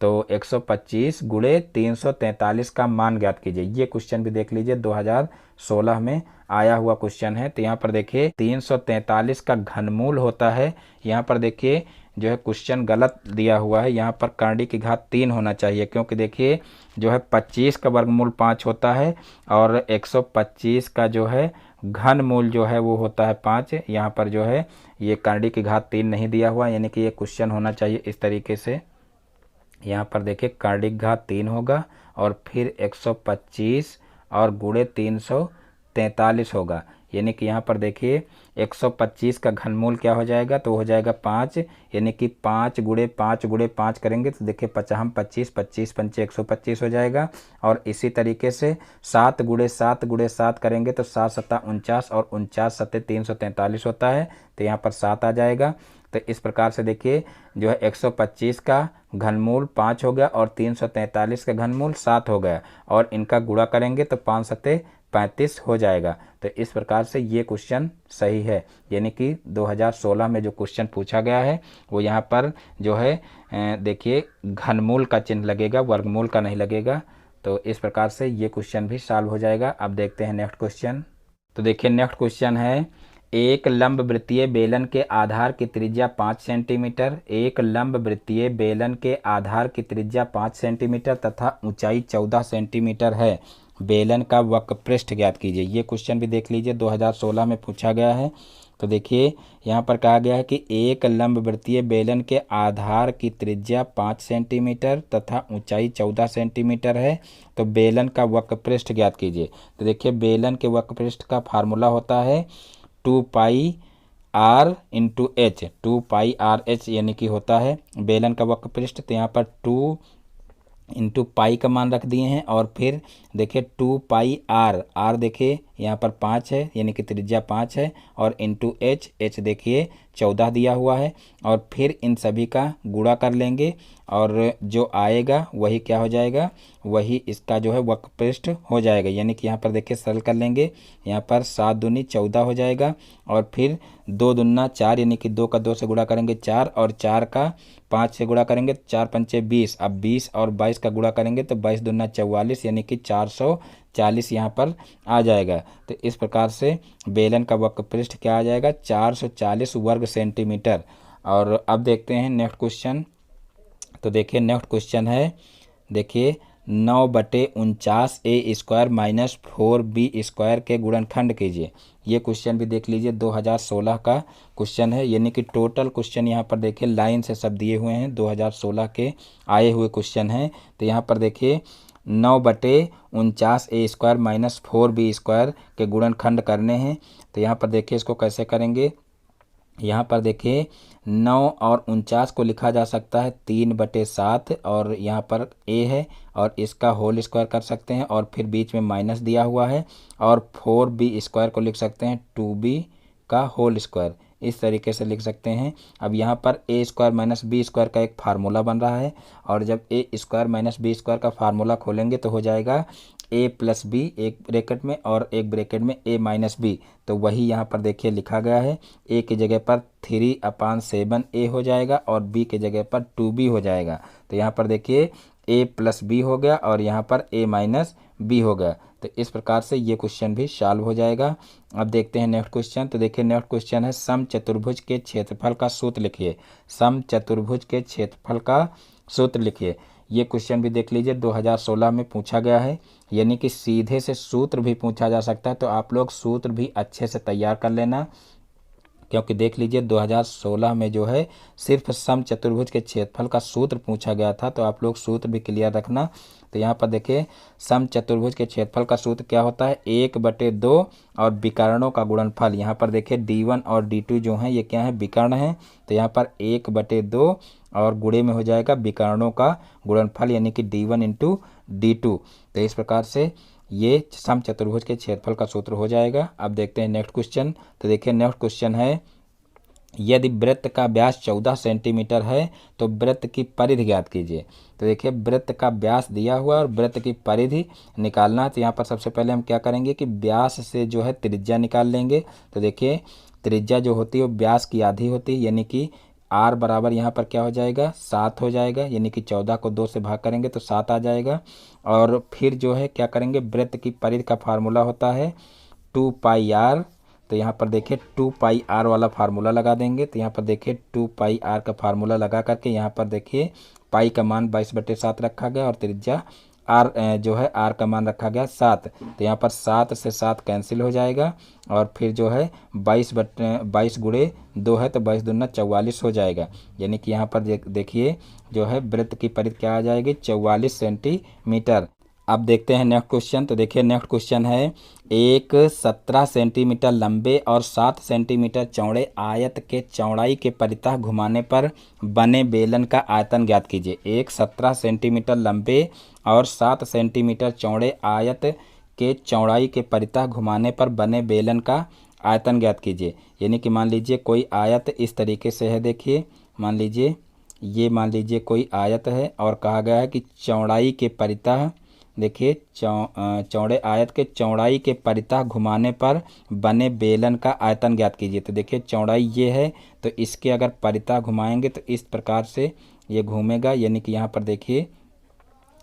तो 125 गुणे 343 का मान ज्ञात कीजिए। ये क्वेश्चन भी देख लीजिए, 2016 में आया हुआ क्वेश्चन है। तो यहाँ पर देखिए 343 का घनमूल होता है, यहाँ पर देखिए जो है क्वेश्चन गलत दिया हुआ है, यहाँ पर करंडी की घात 3 होना चाहिए, क्योंकि देखिए जो है 25 का वर्गमूल 5 होता है और 125 का जो है घनमूल जो है वो होता है 5। यहाँ पर जो है ये करंडी की घात 3 नहीं दिया हुआ, यानी कि ये क्वेश्चन होना चाहिए इस तरीके से। यहाँ पर देखिए करंडी की घात 3 होगा और फिर 125 और गुणे 343 होगा, यानी कि यहाँ पर देखिए 125 का घनमूल क्या हो जाएगा, तो हो जाएगा 5, यानी कि 5 गुणे 5 करेंगे तो देखिए 25 25 पंचे 125 हो जाएगा। और इसी तरीके से 7 गुणे 7 करेंगे तो 7 सत्ता 49 और 49 सत्ते 343 होता है, तो यहाँ पर 7 आ जाएगा। तो इस प्रकार से देखिए जो है 125 का घनमूल 5 हो गया और 343 का घनमूल 7 हो गया, और इनका गुणा करेंगे तो 5 सत्ते 35 हो जाएगा। तो इस प्रकार से ये क्वेश्चन सही है, यानी कि 2016 में जो क्वेश्चन पूछा गया है वो यहाँ पर जो है देखिए घनमूल का चिन्ह लगेगा, वर्गमूल का नहीं लगेगा। तो इस प्रकार से ये क्वेश्चन भी सॉल्व हो जाएगा। अब देखते हैं नेक्स्ट क्वेश्चन। तो देखिए नेक्स्ट क्वेश्चन है, एक लंब वृत्तीय बेलन के आधार की त्रिज्या 5 सेंटीमीटर, एक लंब वृत्तीय बेलन के आधार की त्रिज्या 5 सेंटीमीटर तथा ऊंचाई 14 सेंटीमीटर है। बेलन का वक्रपृष्ठ ज्ञात कीजिए। ये क्वेश्चन भी देख लीजिए, 2016 में पूछा गया है। तो देखिए यहाँ पर कहा गया है कि एक लंब वृत्तीय बेलन के आधार की त्रिज्या 5 सेंटीमीटर तथा ऊंचाई 14 सेंटीमीटर है, तो बेलन का वक्रपृष्ठ ज्ञात कीजिए। तो देखिए बेलन के वक्रपृष्ठ का फार्मूला होता है 2 pi r into h, 2 pi r h यानी कि होता है बेलन का वक्रपृष्ठ। तो यहाँ पर 2 इंटू पाई का मान रख दिए हैं, और फिर देखिए 2 पाई आर देखिए यहाँ पर 5 है, यानी कि त्रिज्या 5 है, और इंटू एच देखिए 14 दिया हुआ है, और फिर इन सभी का गुणा कर लेंगे और जो आएगा वही क्या हो जाएगा, वही इसका जो है वक्रपृष्ठ हो जाएगा। यानी कि यहाँ पर देखिए सरल कर लेंगे, यहाँ पर 7 दूनी 14 हो जाएगा, और फिर 2 दूना 4, यानी कि 2 का 2 से गुणा करेंगे 4, और 4 का 5 से गुणा करेंगे 4 पंचे 20। अब 20 और 22 का गुणा करेंगे तो 22 दूना 44, यानी कि 440 यहाँ पर आ जाएगा। तो इस प्रकार से बेलन का वक्रपृष्ठ क्या आ जाएगा, 440 वर्ग सेंटीमीटर। और अब देखते हैं नेक्स्ट क्वेश्चन। तो देखिए नेक्स्ट क्वेश्चन है, देखिए 9/49 ए स्क्वायर माइनस 4b स्क्वायर के गुणनखंड कीजिए। ये क्वेश्चन भी देख लीजिए, 2016 का क्वेश्चन है, यानी कि टोटल क्वेश्चन यहाँ पर देखिए लाइन से सब दिए हुए हैं, 2016 के आए हुए क्वेश्चन हैं। तो यहाँ पर देखिए 9/49 ए स्क्वायर माइनस 4b स्क्वायर के गुणनखंड करने हैं। तो यहाँ पर देखिए इसको कैसे करेंगे, यहाँ पर देखिए 9 और 49 को लिखा जा सकता है 3/7, और यहाँ पर a है और इसका होल स्क्वायर कर सकते हैं, और फिर बीच में माइनस दिया हुआ है, और 4b स्क्वायर को लिख सकते हैं 2b का होल स्क्वायर, इस तरीके से लिख सकते हैं। अब यहाँ पर a square minus B square का एक फार्मूला बन रहा है, और जब a square minus B square का फार्मूला खोलेंगे तो हो जाएगा a प्लस बी एक ब्रैकेट में और एक ब्रैकेट में a माइनस बी। तो वही यहाँ पर देखिए लिखा गया है, a की जगह पर 3/7a हो जाएगा और b की जगह पर 2b हो जाएगा। तो यहाँ पर देखिए a प्लस बी हो गया और यहाँ पर a माइनस बी हो गया। तो इस प्रकार से ये क्वेश्चन भी सॉल्व हो जाएगा। अब देखते हैं नेक्स्ट क्वेश्चन। तो देखिए नेक्स्ट क्वेश्चन है, समचतुर्भुज के क्षेत्रफल का सूत्र लिखिए। समचतुर्भुज के क्षेत्रफल का सूत्र लिखिए। ये क्वेश्चन भी देख लीजिए, 2016 में पूछा गया है, यानी कि सीधे से सूत्र भी पूछा जा सकता है, तो आप लोग सूत्र भी अच्छे से तैयार कर लेना, क्योंकि देख लीजिए 2016 में जो है सिर्फ समचतुर्भुज के क्षेत्रफल का सूत्र पूछा गया था, तो आप लोग सूत्र भी क्लियर रखना। तो यहाँ पर देखिए समचतुर्भुज के क्षेत्रफल का सूत्र क्या होता है, 1/2 और विकर्णों का गुणनफल। यहाँ पर देखिए d1 और d2 जो हैं ये क्या है, विकर्ण हैं। तो यहाँ पर 1/2 और गुणे में हो जाएगा विकर्णों का गुणनफल, यानी कि d1 इंटू d2। तो इस प्रकार से ये समचतुर्भुज के क्षेत्रफल का सूत्र हो जाएगा। अब देखते हैं नेक्स्ट क्वेश्चन। तो देखिए नेक्स्ट क्वेश्चन है, यदि वृत्त का व्यास 14 सेंटीमीटर है तो वृत्त की परिधि ज्ञात कीजिए। तो देखिए वृत्त का व्यास दिया हुआ है और वृत्त की परिधि निकालना है। तो यहाँ पर सबसे पहले हम क्या करेंगे कि व्यास से जो है त्रिज्या निकाल लेंगे। तो देखिए त्रिज्या जो होती है वो व्यास की आधी होती है, यानी कि आर बराबर यहाँ पर क्या हो जाएगा 7 हो जाएगा, यानी कि 14 को 2 से भाग करेंगे तो 7 आ जाएगा। और फिर जो है क्या करेंगे, वृत्त की परिधि का फार्मूला होता है 2πr। तो यहाँ पर देखिए 2πr वाला फार्मूला लगा देंगे। तो यहाँ पर देखिए 2πr का फार्मूला लगा करके यहाँ पर देखिए पाई का मान 22/7 रखा गया और त्रिज्या आर जो है आर का मान रखा गया 7। तो यहाँ पर 7 से 7 कैंसिल हो जाएगा और फिर जो है 22 गुणे 2 है तो 22 दूना 44 हो जाएगा, यानी कि यहाँ पर देखिए जो है वृत्त की परिधि क्या आ जाएगी 44 सेंटीमीटर। अब देखते हैं नेक्स्ट क्वेश्चन। तो देखिए नेक्स्ट क्वेश्चन है, एक 17 सेंटीमीटर लंबे और 7 सेंटीमीटर चौड़े आयत के चौड़ाई के परितः घुमाने पर बने बेलन का आयतन ज्ञात कीजिए। एक 17 सेंटीमीटर लंबे और 7 सेंटीमीटर चौड़े आयत के चौड़ाई के परितः घुमाने पर बने बेलन का आयतन ज्ञात कीजिए। यानी कि मान लीजिए कोई आयत इस तरीके से है, देखिए मान लीजिए कोई आयत है और कहा गया है कि चौड़ाई के परितः, देखिए चौड़े आयत के चौड़ाई के परितः घुमाने पर बने बेलन का आयतन ज्ञात कीजिए। तो देखिए चौड़ाई ये है तो इसके अगर परितः घुमाएंगे तो इस प्रकार से ये घूमेगा, यानी कि यहाँ पर देखिए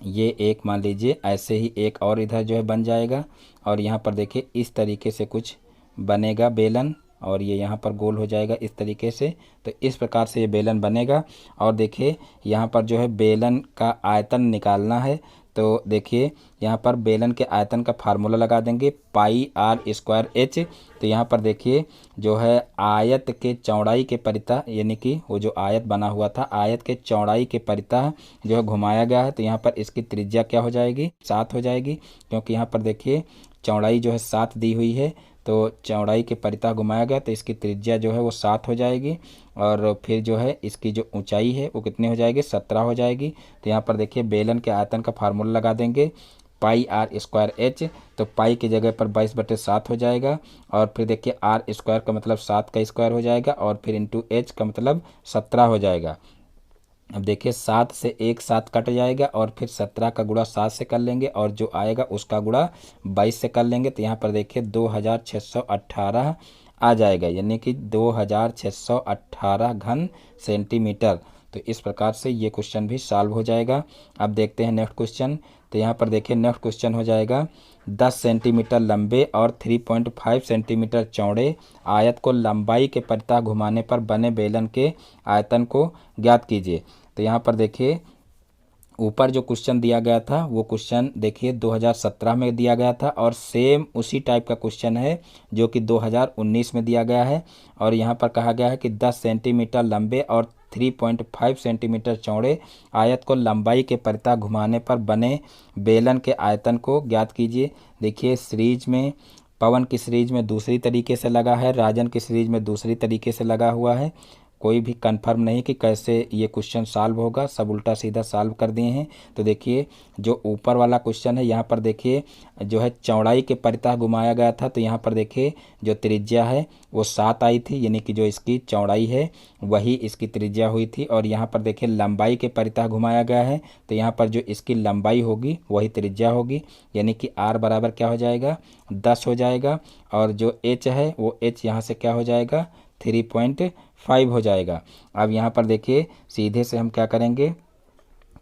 ये एक मान लीजिए ऐसे ही एक और इधर जो है बन जाएगा और यहाँ पर देखिए इस तरीके से कुछ बनेगा बेलन और ये यहाँ पर गोल हो जाएगा इस तरीके से। तो इस प्रकार से ये बेलन बनेगा और देखिए यहाँ पर जो है बेलन का आयतन निकालना है। तो देखिए यहाँ पर बेलन के आयतन का फार्मूला लगा देंगे πr²h। तो यहाँ पर देखिए जो है आयत के चौड़ाई के परितः, यानी कि वो जो आयत बना हुआ था आयत के चौड़ाई के परितः जो है घुमाया गया है। तो यहाँ पर इसकी त्रिज्या क्या हो जाएगी 7 हो जाएगी, क्योंकि यहाँ पर देखिए चौड़ाई जो है 7 दी हुई है तो चौड़ाई के परितः घुमाया गया तो इसकी त्रिज्या जो है वो 7 हो जाएगी और फिर जो है इसकी जो ऊंचाई है वो कितनी हो जाएगी 17 हो जाएगी। तो यहाँ पर देखिए बेलन के आयतन का फार्मूला लगा देंगे πr²h। तो पाई की जगह पर 22/7 हो जाएगा और फिर देखिए r² का मतलब 7 का स्क्वायर हो जाएगा और फिर इंटू h का मतलब 17 हो जाएगा। अब देखिए 7 से एक 7 कट जाएगा और फिर 17 का गुणा 7 से कर लेंगे और जो आएगा उसका गुणा 22 से कर लेंगे। तो यहाँ पर देखिए 2618 आ जाएगा, यानी कि 2618 घन सेंटीमीटर। तो इस प्रकार से ये क्वेश्चन भी सॉल्व हो जाएगा। अब देखते हैं नेक्स्ट क्वेश्चन। तो यहाँ पर देखिए नेक्स्ट क्वेश्चन हो जाएगा 10 सेंटीमीटर लंबे और 3.5 सेंटीमीटर चौड़े आयत को लंबाई के परितः घुमाने पर बने बेलन के आयतन को ज्ञात कीजिए। तो यहाँ पर देखिए ऊपर जो क्वेश्चन दिया गया था वो क्वेश्चन देखिए 2017 में दिया गया था और सेम उसी टाइप का क्वेश्चन है जो कि 2019 में दिया गया है। और यहाँ पर कहा गया है कि 10 सेंटीमीटर लंबे और 3.5 सेंटीमीटर चौड़े आयत को लंबाई के परितः घुमाने पर बने बेलन के आयतन को ज्ञात कीजिए। देखिए सीरीज में पवन की सीरीज में दूसरी तरीके से लगा है, राजन की सीरीज में दूसरी तरीके से लगा हुआ है। कोई भी कंफर्म नहीं कि कैसे ये क्वेश्चन सॉल्व होगा, सब उल्टा सीधा सॉल्व कर दिए हैं। तो देखिए जो ऊपर वाला क्वेश्चन है यहाँ पर देखिए जो है चौड़ाई के परितः घुमाया गया था। तो यहाँ पर देखिए जो त्रिज्या है वो 7 आई थी, यानी कि जो इसकी चौड़ाई है वही इसकी त्रिज्या हुई थी। और यहाँ पर देखिए लंबाई के परितः घुमाया गया है तो यहाँ पर जो इसकी लंबाई होगी वही त्रिज्या होगी, यानी कि r बराबर क्या हो जाएगा 10 हो जाएगा और जो h है वो h यहाँ से क्या हो जाएगा 3.5 हो जाएगा। अब यहाँ पर देखिए सीधे से हम क्या करेंगे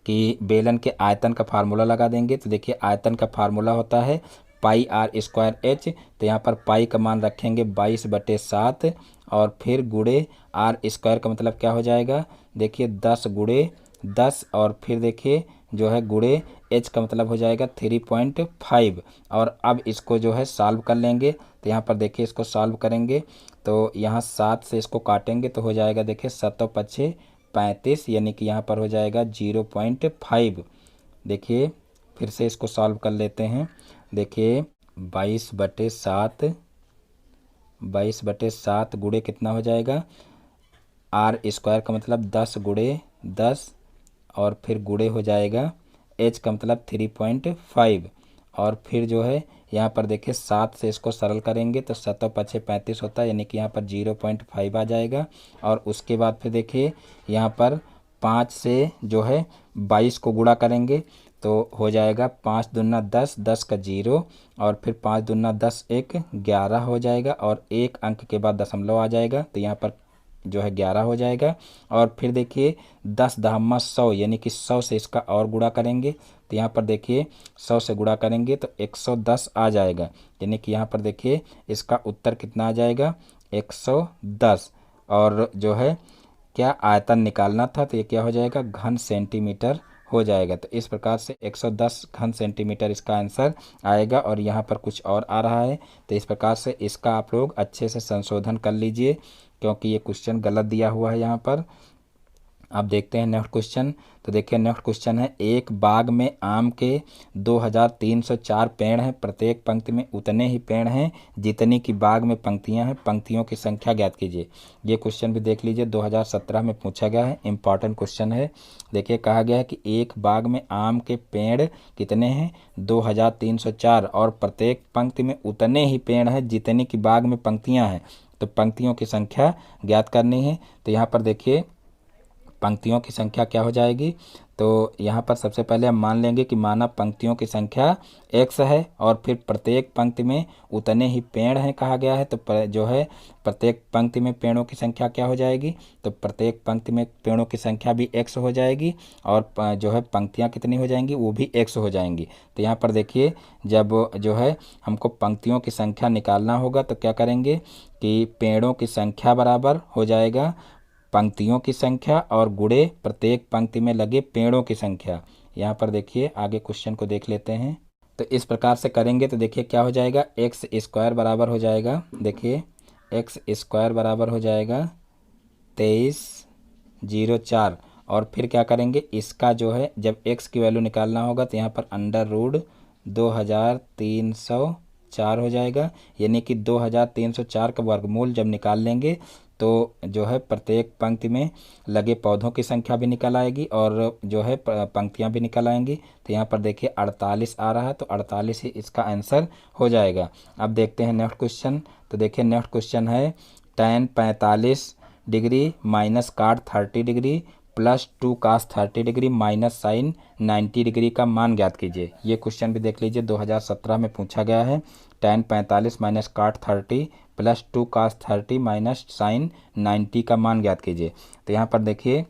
कि बेलन के आयतन का फार्मूला लगा देंगे। तो देखिए आयतन का फार्मूला होता है πr²h। तो यहाँ पर पाई का मान रखेंगे 22/7 और फिर गुणे r² का मतलब क्या हो जाएगा देखिए 10 गुणे 10 और फिर देखिए जो है गुणे h का मतलब हो जाएगा 3.5। और अब इसको जो है सॉल्व कर लेंगे। तो यहाँ पर देखिए इसको सॉल्व करेंगे तो यहाँ 7 से इसको काटेंगे तो हो जाएगा देखिए 7×5 = 35, यानी कि यहाँ पर हो जाएगा 0.5। देखिए फिर से इसको सॉल्व कर लेते हैं। देखिए 22/7 गुणे कितना हो जाएगा r² का मतलब 10 गुणे 10 और फिर गुणे हो जाएगा h का मतलब 3.5 और फिर जो है यहाँ पर देखिए 7 से इसको सरल करेंगे तो 7×5 = 35 होता है, यानी कि यहाँ पर 0.5 आ जाएगा। और उसके बाद फिर देखिए यहाँ पर 5 से जो है 22 को गुणा करेंगे तो हो जाएगा 5 दूना 10, 10 का 0 और फिर 5 दूना 10 1 11 हो जाएगा और एक अंक के बाद दशमलव आ जाएगा। तो यहाँ पर जो है 11 हो जाएगा। और फिर देखिए 10 दहम्मा 100 यानी कि 100 से इसका और गुणा करेंगे तो यहाँ पर देखिए 100 से गुणा करेंगे तो 110 आ जाएगा। यानी कि यहाँ पर देखिए इसका उत्तर कितना आ जाएगा 110। और जो है क्या आयतन निकालना था तो ये क्या हो जाएगा घन सेंटीमीटर हो जाएगा। तो इस प्रकार से 110 घन सेंटीमीटर इसका आंसर आएगा। और यहाँ पर कुछ और आ रहा है तो इस प्रकार से इसका आप लोग अच्छे से संशोधन कर लीजिए क्योंकि ये क्वेश्चन गलत दिया हुआ है यहाँ पर। अब देखते हैं नेक्स्ट क्वेश्चन। तो देखिए नेक्स्ट क्वेश्चन है एक बाग में आम के 2304 पेड़ हैं, प्रत्येक पंक्ति में उतने ही पेड़ हैं जितनी की बाग में पंक्तियां हैं, पंक्तियों की संख्या ज्ञात कीजिए। ये क्वेश्चन भी देख लीजिए 2017 में पूछा गया है, इंपॉर्टेंट क्वेश्चन है। देखिए कहा गया है कि एक बाग में आम के पेड़ कितने हैं 2304 और प्रत्येक पंक्ति में उतने ही पेड़ हैं जितनी की बाग में पंक्तियाँ हैं। तो पंक्तियों की संख्या ज्ञात करनी है। तो यहाँ पर देखिए पंक्तियों की संख्या क्या हो जाएगी। तो यहाँ पर सबसे पहले हम मान लेंगे कि मानव पंक्तियों की संख्या x है और फिर प्रत्येक पंक्ति में उतने ही पेड़ हैं कहा गया है। तो जो है प्रत्येक पंक्ति में पेड़ों की संख्या क्या हो जाएगी तो प्रत्येक पंक्ति में पेड़ों की संख्या भी x हो जाएगी और जो है पंक्तियाँ कितनी हो जाएंगी वो भी x हो जाएंगी। तो यहाँ पर देखिए जब जो है हमको पंक्तियों की संख्या निकालना होगा तो क्या करेंगे कि पेड़ों की संख्या बराबर हो जाएगा पंक्तियों की संख्या और गुणे प्रत्येक पंक्ति में लगे पेड़ों की संख्या। यहाँ पर देखिए आगे क्वेश्चन को देख लेते हैं। तो इस प्रकार से करेंगे तो देखिए क्या हो जाएगा एक्स स्क्वायर बराबर हो जाएगा, देखिए एक्स स्क्वायर बराबर हो जाएगा 2304। और फिर क्या करेंगे इसका जो है जब x की वैल्यू निकालना होगा तो यहाँ पर अंडर रूट 2304 हो जाएगा। यानी कि 2304 का वर्गमूल जब निकाल लेंगे तो जो है प्रत्येक पंक्ति में लगे पौधों की संख्या भी निकल आएगी और जो है पंक्तियां भी निकल आएंगी। तो यहाँ पर देखिए 48 आ रहा है तो 48 ही इसका आंसर हो जाएगा। अब देखते हैं नेक्स्ट क्वेश्चन। तो देखिए नेक्स्ट क्वेश्चन है tan 45 डिग्री माइनस काट 30 डिग्री प्लस 2 कास 30 डिग्री माइनस साइन 90 डिग्री का मान ज्ञात कीजिए। ये क्वेश्चन भी देख लीजिए 2017 में पूछा गया है। tan 45 माइनस काट 30 प्लस 2 कास 30 माइनस साइन 90 का मान ज्ञात कीजिए। तो यहाँ पर देखिए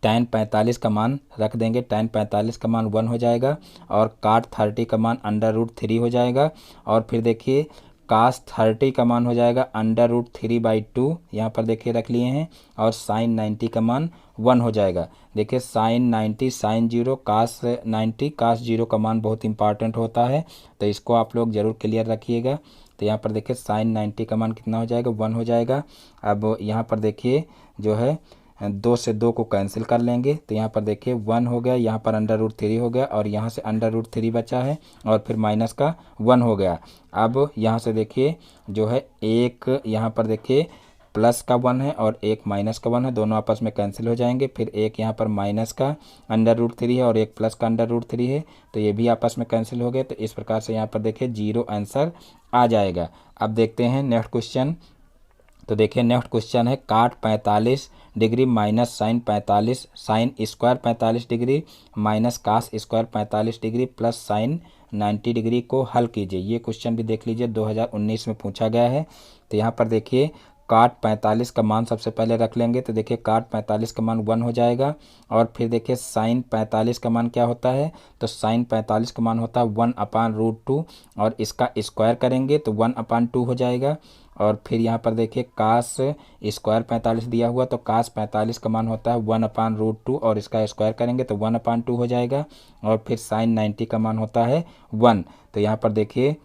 tan 45 का मान रख देंगे, tan 45 का मान 1 हो जाएगा और काट 30 का मान अंडर रूट 3 हो जाएगा। और फिर देखिए कास 30 का मान हो जाएगा अंडर रूट 3/2, यहाँ पर देखिए रख लिए हैं। और साइन 90 का मान 1 हो जाएगा। देखिए साइन 90 साइन 0 कास 90 कास 0 का मान बहुत इंपॉर्टेंट होता है तो इसको आप लोग ज़रूर क्लियर रखिएगा। तो यहाँ पर देखिए साइन 90 का मान कितना हो जाएगा 1 हो जाएगा। अब यहाँ पर देखिए जो है 2 से 2 को कैंसिल कर लेंगे तो यहाँ पर देखिए 1 हो गया, यहाँ पर अंडर रूट 3 हो गया और यहाँ से अंडर रूट 3 बचा है और फिर माइनस का 1 हो गया। अब यहाँ से देखिए जो है एक यहाँ पर देखिए प्लस का 1 है और एक माइनस का 1 है, दोनों आपस में कैंसिल हो जाएंगे। फिर एक यहाँ पर माइनस का अंडर रूट 3 है और एक प्लस का अंडर रूट 3 है तो ये भी आपस में कैंसिल हो गए। तो इस प्रकार से यहाँ पर देखिए 0 आंसर आ जाएगा। अब देखते हैं नेक्स्ट क्वेश्चन। तो देखिए नेक्स्ट क्वेश्चन है cot 45 degree minus sine 45 sine square 45 degree minus cos square 45 degree plus sine 90 degree को हल कीजिए। ये क्वेश्चन भी देख लीजिए 2019 में पूछा गया है। तो यहाँ पर देखिए काट 45 का मान सबसे पहले रख लेंगे तो देखिए काट 45 का मान 1 हो जाएगा। और फिर देखिए साइन 45 का मान क्या होता है तो साइन 45 का मान होता है 1/√2 और इसका स्क्वायर करेंगे तो 1/2 हो जाएगा। और फिर यहाँ पर देखिए कास स्क्वायर 45 दिया हुआ तो कास 45 का मान होता है 1/√2 और इसका स्क्वायर करेंगे तो 1/2 हो जाएगा। और फिर साइन 90 का मान होता है 1। तो यहाँ पर देखिए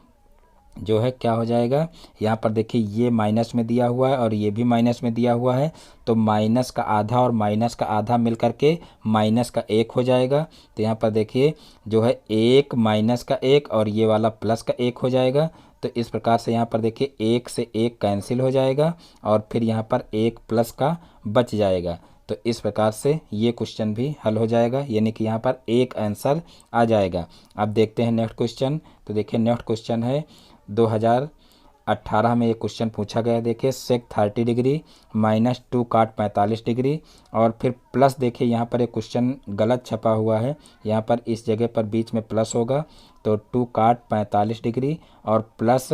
जो है क्या हो जाएगा, यहाँ पर देखिए ये माइनस में दिया हुआ है और ये भी माइनस में दिया हुआ है तो माइनस का आधा और माइनस का आधा मिल करके माइनस का 1 हो जाएगा। तो यहाँ पर देखिए जो है 1 माइनस का 1 और ये वाला प्लस का 1 हो जाएगा। तो इस प्रकार से यहाँ पर देखिए 1 से 1 कैंसिल हो जाएगा और फिर यहाँ पर 1 प्लस का बच जाएगा। तो इस प्रकार से ये क्वेश्चन भी हल हो जाएगा यानी कि यहाँ पर एक आंसर आ जाएगा। अब देखते हैं नेक्स्ट क्वेश्चन। तो देखिए नेक्स्ट क्वेश्चन है 2018 में ये क्वेश्चन पूछा गया है। देखिए सेक 30 डिग्री माइनस 2 काट 45 डिग्री और फिर प्लस देखिए यहाँ पर एक क्वेश्चन गलत छपा हुआ है, यहाँ पर इस जगह पर बीच में प्लस होगा तो 2 काट 45 डिग्री और प्लस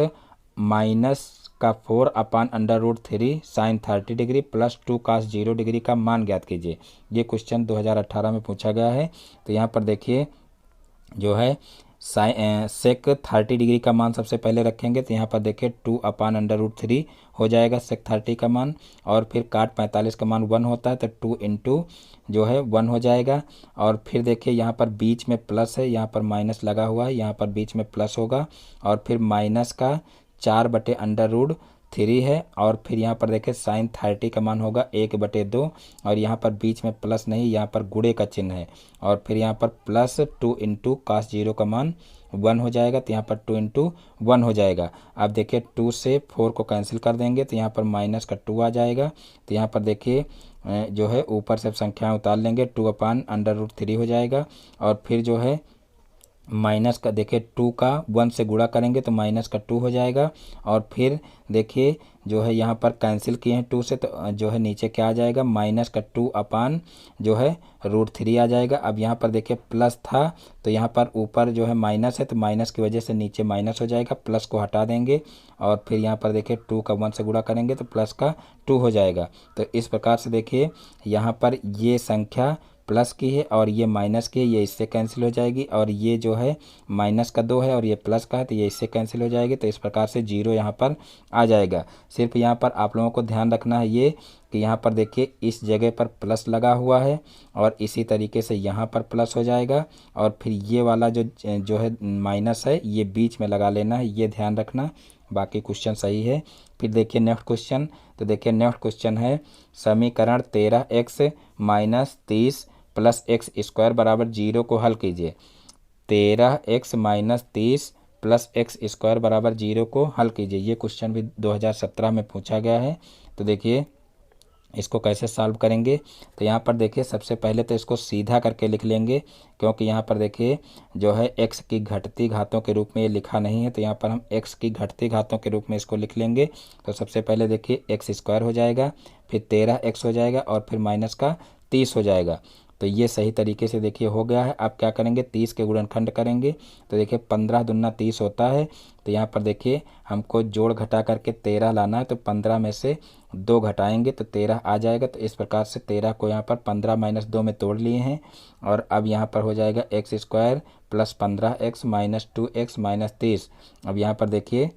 माइनस का 4/√3 sin 30 degree plus 2 cos 0 degree का मान ज्ञात कीजिए। ये क्वेश्चन 2018 में पूछा गया है। तो यहाँ पर देखिए जो है सेक 30 डिग्री का मान सबसे पहले रखेंगे। तो यहाँ पर देखिए 2/√3 हो जाएगा सेक 30 का मान, और फिर काट 45 का मान 1 होता है तो 2 इंटू जो है 1 हो जाएगा। और फिर देखिए यहाँ पर बीच में प्लस है, यहाँ पर माइनस लगा हुआ है, यहाँ पर बीच में प्लस होगा, और फिर माइनस का 4/√3 है, और फिर यहाँ पर देखिए साइन 30 का मान होगा 1/2, और यहाँ पर बीच में प्लस नहीं, यहाँ पर गुणे का चिन्ह है, और फिर यहाँ पर प्लस 2 इंटू cos 0 का मान 1 हो जाएगा। तो यहाँ पर 2 इंटू 1 हो जाएगा। अब देखिए 2 से 4 को कैंसिल कर देंगे तो यहाँ पर माइनस का 2 आ जाएगा। तो यहाँ पर देखिए जो है ऊपर से संख्याएं उतार लेंगे, 2/√3 हो जाएगा, और फिर जो है माइनस का देखिए 2 का 1 से गुणा करेंगे तो माइनस का 2 हो जाएगा, और फिर देखिए जो है यहाँ पर कैंसिल किए हैं 2 से, तो जो है नीचे क्या आ जाएगा, माइनस का 2 जो है √3 आ जाएगा। अब यहाँ पर देखिए प्लस था तो यहाँ पर ऊपर जो है माइनस है, तो माइनस की वजह से नीचे माइनस हो जाएगा, प्लस को हटा देंगे, और फिर यहाँ पर देखिए 2 का 1 से गुणा करेंगे तो प्लस का 2 हो जाएगा। तो इस प्रकार से देखिए यहाँ पर ये संख्या प्लस की है और ये माइनस की है, ये इससे कैंसिल हो जाएगी, और ये जो है माइनस का 2 है और ये प्लस का है तो ये इससे कैंसिल हो जाएगी। तो इस प्रकार से 0 यहाँ पर आ जाएगा। सिर्फ यहाँ पर आप लोगों को ध्यान रखना है ये कि यहाँ पर देखिए इस जगह पर प्लस लगा हुआ है, और इसी तरीके से यहाँ पर प्लस हो जाएगा, और फिर ये वाला जो है माइनस है ये बीच में लगा लेना है, ये ध्यान रखना। बाकी क्वेश्चन सही है। फिर देखिए नेक्स्ट क्वेश्चन। तो देखिए नेक्स्ट क्वेश्चन है समीकरण 13x - 30 + x² = 0 को हल कीजिए। 13x - 30 + x² = 0 को हल कीजिए। ये क्वेश्चन भी 2017 में पूछा गया है। तो देखिए इसको कैसे सॉल्व करेंगे। तो यहाँ पर देखिए सबसे पहले तो इसको सीधा करके लिख लेंगे, क्योंकि यहाँ पर देखिए जो है x की घटती घातों के रूप में ये लिखा नहीं है, तो यहाँ पर हम x की घटती घातों के रूप में इसको लिख लेंगे। तो सबसे पहले देखिए x² हो जाएगा, फिर 13x हो जाएगा, और फिर माइनस का 30 हो जाएगा। तो ये सही तरीके से देखिए हो गया है। अब क्या करेंगे, 30 के गुणनखंड करेंगे। तो देखिए 15 दूना 30 होता है। तो यहाँ पर देखिए हमको जोड़ घटा करके 13 लाना है, तो 15 में से 2 घटाएंगे तो 13 आ जाएगा। तो इस प्रकार से 13 को यहाँ पर 15 - 2 में तोड़ लिए हैं, और अब यहाँ पर हो जाएगा x² + 15x - 2x - 30। अब यहाँ पर देखिए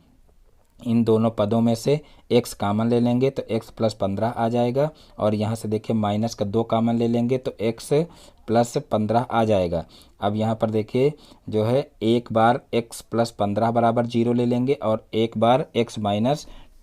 इन दोनों पदों में से x कॉमन ले लेंगे तो x + 15 आ जाएगा, और यहाँ से देखिए माइनस का 2 कॉमन ले लेंगे तो x + 15 आ जाएगा। अब यहाँ पर देखिए जो है एक बार x + 15 = 0 ले लेंगे, और एक बार x -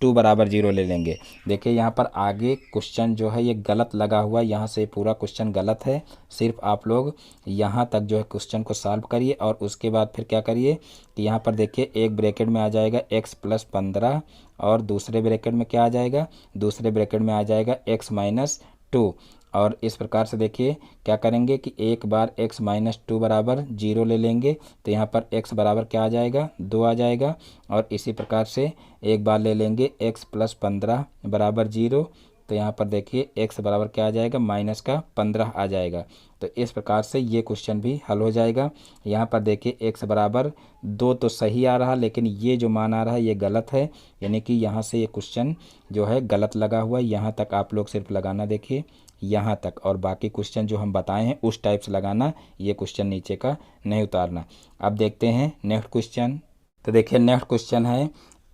2 = 0 ले लेंगे। देखिए यहाँ पर आगे क्वेश्चन जो है ये गलत लगा हुआ है, यहाँ से पूरा क्वेश्चन गलत है। सिर्फ आप लोग यहाँ तक जो है क्वेश्चन को सॉल्व करिए, और उसके बाद फिर क्या करिए कि यहाँ पर देखिए एक ब्रैकेट में आ जाएगा x + 15, और दूसरे ब्रैकेट में क्या आ जाएगा, दूसरे ब्रैकेट में आ जाएगा x - 2। और इस प्रकार से देखिए क्या करेंगे कि एक बार x - 2 = 0 ले लेंगे, तो यहाँ पर x बराबर क्या आ जाएगा, 2 आ जाएगा। और इसी प्रकार से एक बार ले लेंगे x + 15 = 0, तो यहाँ पर देखिए x बराबर क्या आ जाएगा, -15 आ जाएगा। तो इस प्रकार से ये क्वेश्चन भी हल हो जाएगा। यहाँ पर देखिए x बराबर 2 तो सही आ रहा, लेकिन ये जो मान आ रहा है ये गलत है, यानी कि यहाँ से ये क्वेश्चन जो है गलत लगा हुआ है। यहाँ तक आप लोग सिर्फ लगाना, देखिए यहाँ तक, और बाकी क्वेश्चन जो हम बताए हैं उस टाइप से लगाना, ये क्वेश्चन नीचे का नहीं उतारना। अब देखते हैं नेक्स्ट क्वेश्चन। तो देखिए नेक्स्ट क्वेश्चन है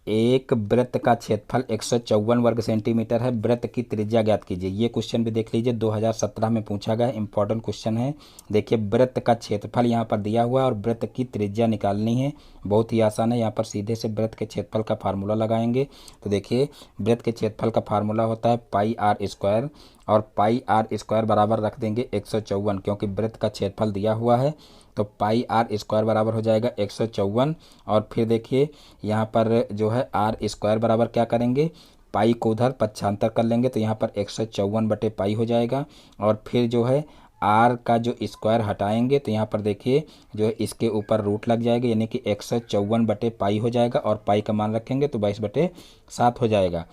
एक वृत्त का क्षेत्रफल 154 वर्ग सेंटीमीटर है, वृत्त की त्रिज्या ज्ञात कीजिए। ये क्वेश्चन भी देख लीजिए 2017 में पूछा गया, इंपॉर्टेंट क्वेश्चन है। देखिए वृत्त का क्षेत्रफल यहाँ पर दिया हुआ है और वृत्त की त्रिज्या निकालनी है। बहुत ही आसान है, यहाँ पर सीधे से वृत्त के क्षेत्रफल का फार्मूला लगाएंगे। तो देखिए वृत्त के क्षेत्रफल का फार्मूला होता है πr², और πr² बराबर रख देंगे 154, क्योंकि वृत्त का क्षेत्रफल दिया हुआ है। तो πr² बराबर हो जाएगा 154, और फिर देखिए यहाँ पर जो है r² बराबर क्या करेंगे, पाई को उधर पक्षांतर कर लेंगे, तो यहाँ पर 154/पाई हो जाएगा। और फिर जो है r का जो स्क्वायर हटाएंगे तो यहाँ पर देखिए जो है इसके ऊपर रूट लग जाएगा, यानी कि 154/पाई हो जाएगा, और पाई का मान रखेंगे तो 22/7 हो जाएगा।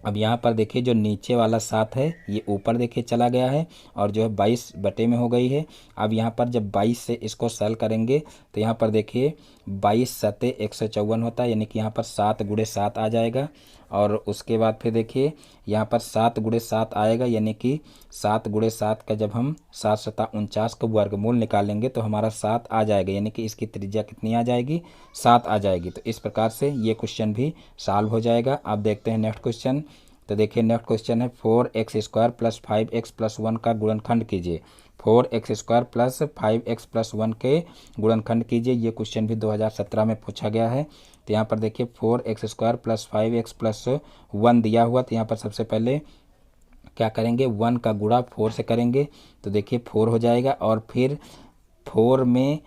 अब यहाँ पर देखिए जो नीचे वाला 7 है ये ऊपर देखिए चला गया है और जो है 22 बटे में हो गई है। अब यहाँ पर जब 22 से इसको सेल करेंगे तो यहाँ पर देखिए 22 सते 154 होता है, यानी कि यहाँ पर 7 गुणे 7 आ जाएगा। और उसके बाद फिर देखिए यहाँ पर 7 गुणे 7 आएगा, यानी कि 7 गुणे 7 का जब हम 7 सता 49 का वर्गमूल निकालेंगे तो हमारा 7 आ जाएगा, यानी कि इसकी त्रिज्या कितनी आ जाएगी, 7 आ जाएगी। तो इस प्रकार से ये क्वेश्चन भी सॉल्व हो जाएगा। अब देखते हैं नेक्स्ट क्वेश्चन। तो देखिए नेक्स्ट क्वेश्चन है 4x² प्लस 5x प्लस 1 का गुणनखंड कीजिए। 4x² प्लस 5x प्लस 1 के गुणनखंड कीजिए। ये क्वेश्चन भी 2017 में पूछा गया है। तो यहाँ पर देखिए 4x² प्लस 5x प्लस 1 दिया हुआ। तो यहाँ पर सबसे पहले क्या करेंगे, 1 का गुणा 4 से करेंगे तो देखिए 4 हो जाएगा। और फिर 4 में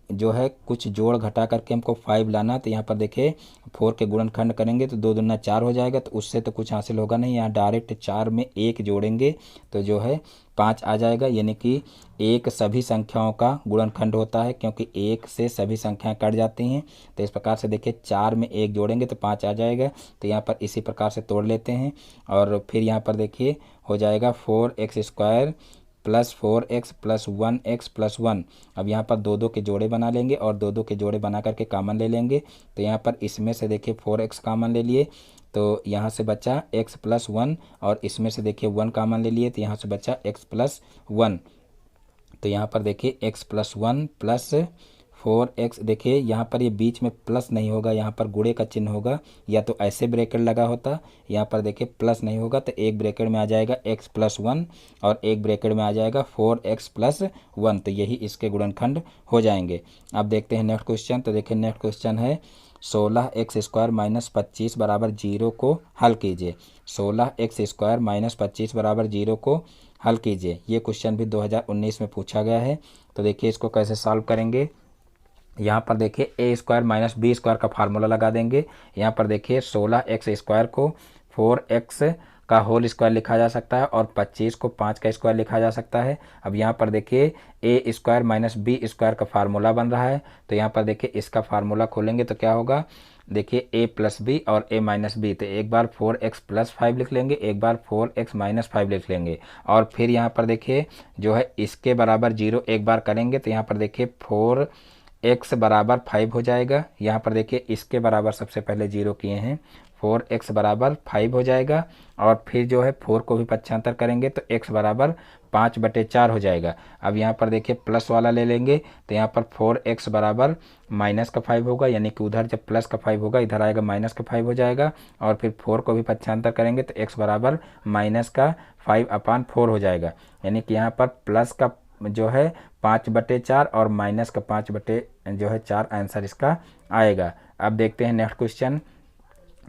जो है कुछ जोड़ घटा करके हमको 5 लाना। तो यहाँ पर देखिए 4 के गुणनखंड करेंगे तो 2 दूना 4 हो जाएगा। तो उससे तो कुछ हासिल होगा नहीं, यहाँ डायरेक्ट 4 में 1 जोड़ेंगे तो जो है 5 आ जाएगा। यानी कि 1 सभी संख्याओं का गुणनखंड होता है, क्योंकि 1 से सभी संख्याएं कट जाती हैं। तो इस प्रकार से देखिए 4 में 1 जोड़ेंगे तो 5 आ जाएगा। तो यहाँ पर इसी प्रकार से तोड़ लेते हैं और फिर यहाँ पर देखिए हो जाएगा 4x² plus 4x plus 1x plus 1। अब यहाँ पर 2 के जोड़े बना लेंगे और 2 के जोड़े बना करके कॉमन ले लेंगे। तो यहाँ पर इसमें से देखिए 4x कॉमन ले लिए तो यहाँ से बचा x प्लस 1 और इसमें से देखिए 1 कॉमन ले लिए तो यहाँ से बचा x प्लस 1। तो यहाँ पर देखिए x प्लस 1 प्लस 4x, देखिए यहाँ पर ये बीच में प्लस नहीं होगा, यहाँ पर गुणे का चिन्ह होगा, या तो ऐसे ब्रैकेट लगा होता, यहाँ पर देखिए प्लस नहीं होगा। तो एक ब्रैकेट में आ जाएगा x प्लस 1 और एक ब्रैकेट में आ जाएगा 4x प्लस 1। तो यही इसके गुणनखंड हो जाएंगे। अब देखते हैं नेक्स्ट क्वेश्चन। तो देखिए नेक्स्ट क्वेश्चन है 16x² माइनस 25 बराबर 0 को हल कीजिए। 16x² माइनस 25 बराबर 0 को हल कीजिए। ये क्वेश्चन भी 2019 में पूछा गया है। तो देखिए इसको कैसे सॉल्व करेंगे। यहाँ पर देखिए a² माइनस b² का फार्मूला लगा देंगे। यहाँ पर देखिए 16x² को 4x का होल स्क्वायर लिखा जा सकता है और 25 को 5 का स्क्वायर लिखा जा सकता है। अब यहाँ पर देखिए a² माइनस b² का फार्मूला बन रहा है। तो यहाँ पर देखिए इसका फार्मूला खोलेंगे तो क्या होगा, देखिए a प्लस बी और a माइनस बी। तो एक बार 4x प्लस 5 लिख लेंगे, एक बार 4x माइनस 5 लिख लेंगे और फिर यहाँ पर देखिए जो है इसके बराबर 0 एक बार करेंगे तो यहाँ पर देखिए 4x बराबर 5 हो जाएगा। यहाँ पर देखिए इसके बराबर सबसे पहले 0 किए हैं, 4x बराबर 5 हो जाएगा और फिर जो है 4 को भी पक्षांतर करेंगे तो x बराबर 5/4 हो जाएगा। अब यहाँ पर देखिए प्लस वाला ले लेंगे तो यहाँ पर 4x बराबर माइनस का 5 होगा, यानी कि उधर जब प्लस का 5 होगा इधर आएगा माइनस का 5 हो जाएगा और फिर 4 को भी पक्षांतर करेंगे तो x बराबर माइनस का 5/4 हो जाएगा। यानी कि यहाँ पर प्लस का जो है 5/4 और माइनस का 5/4 आंसर इसका आएगा। अब देखते हैं नेक्स्ट क्वेश्चन।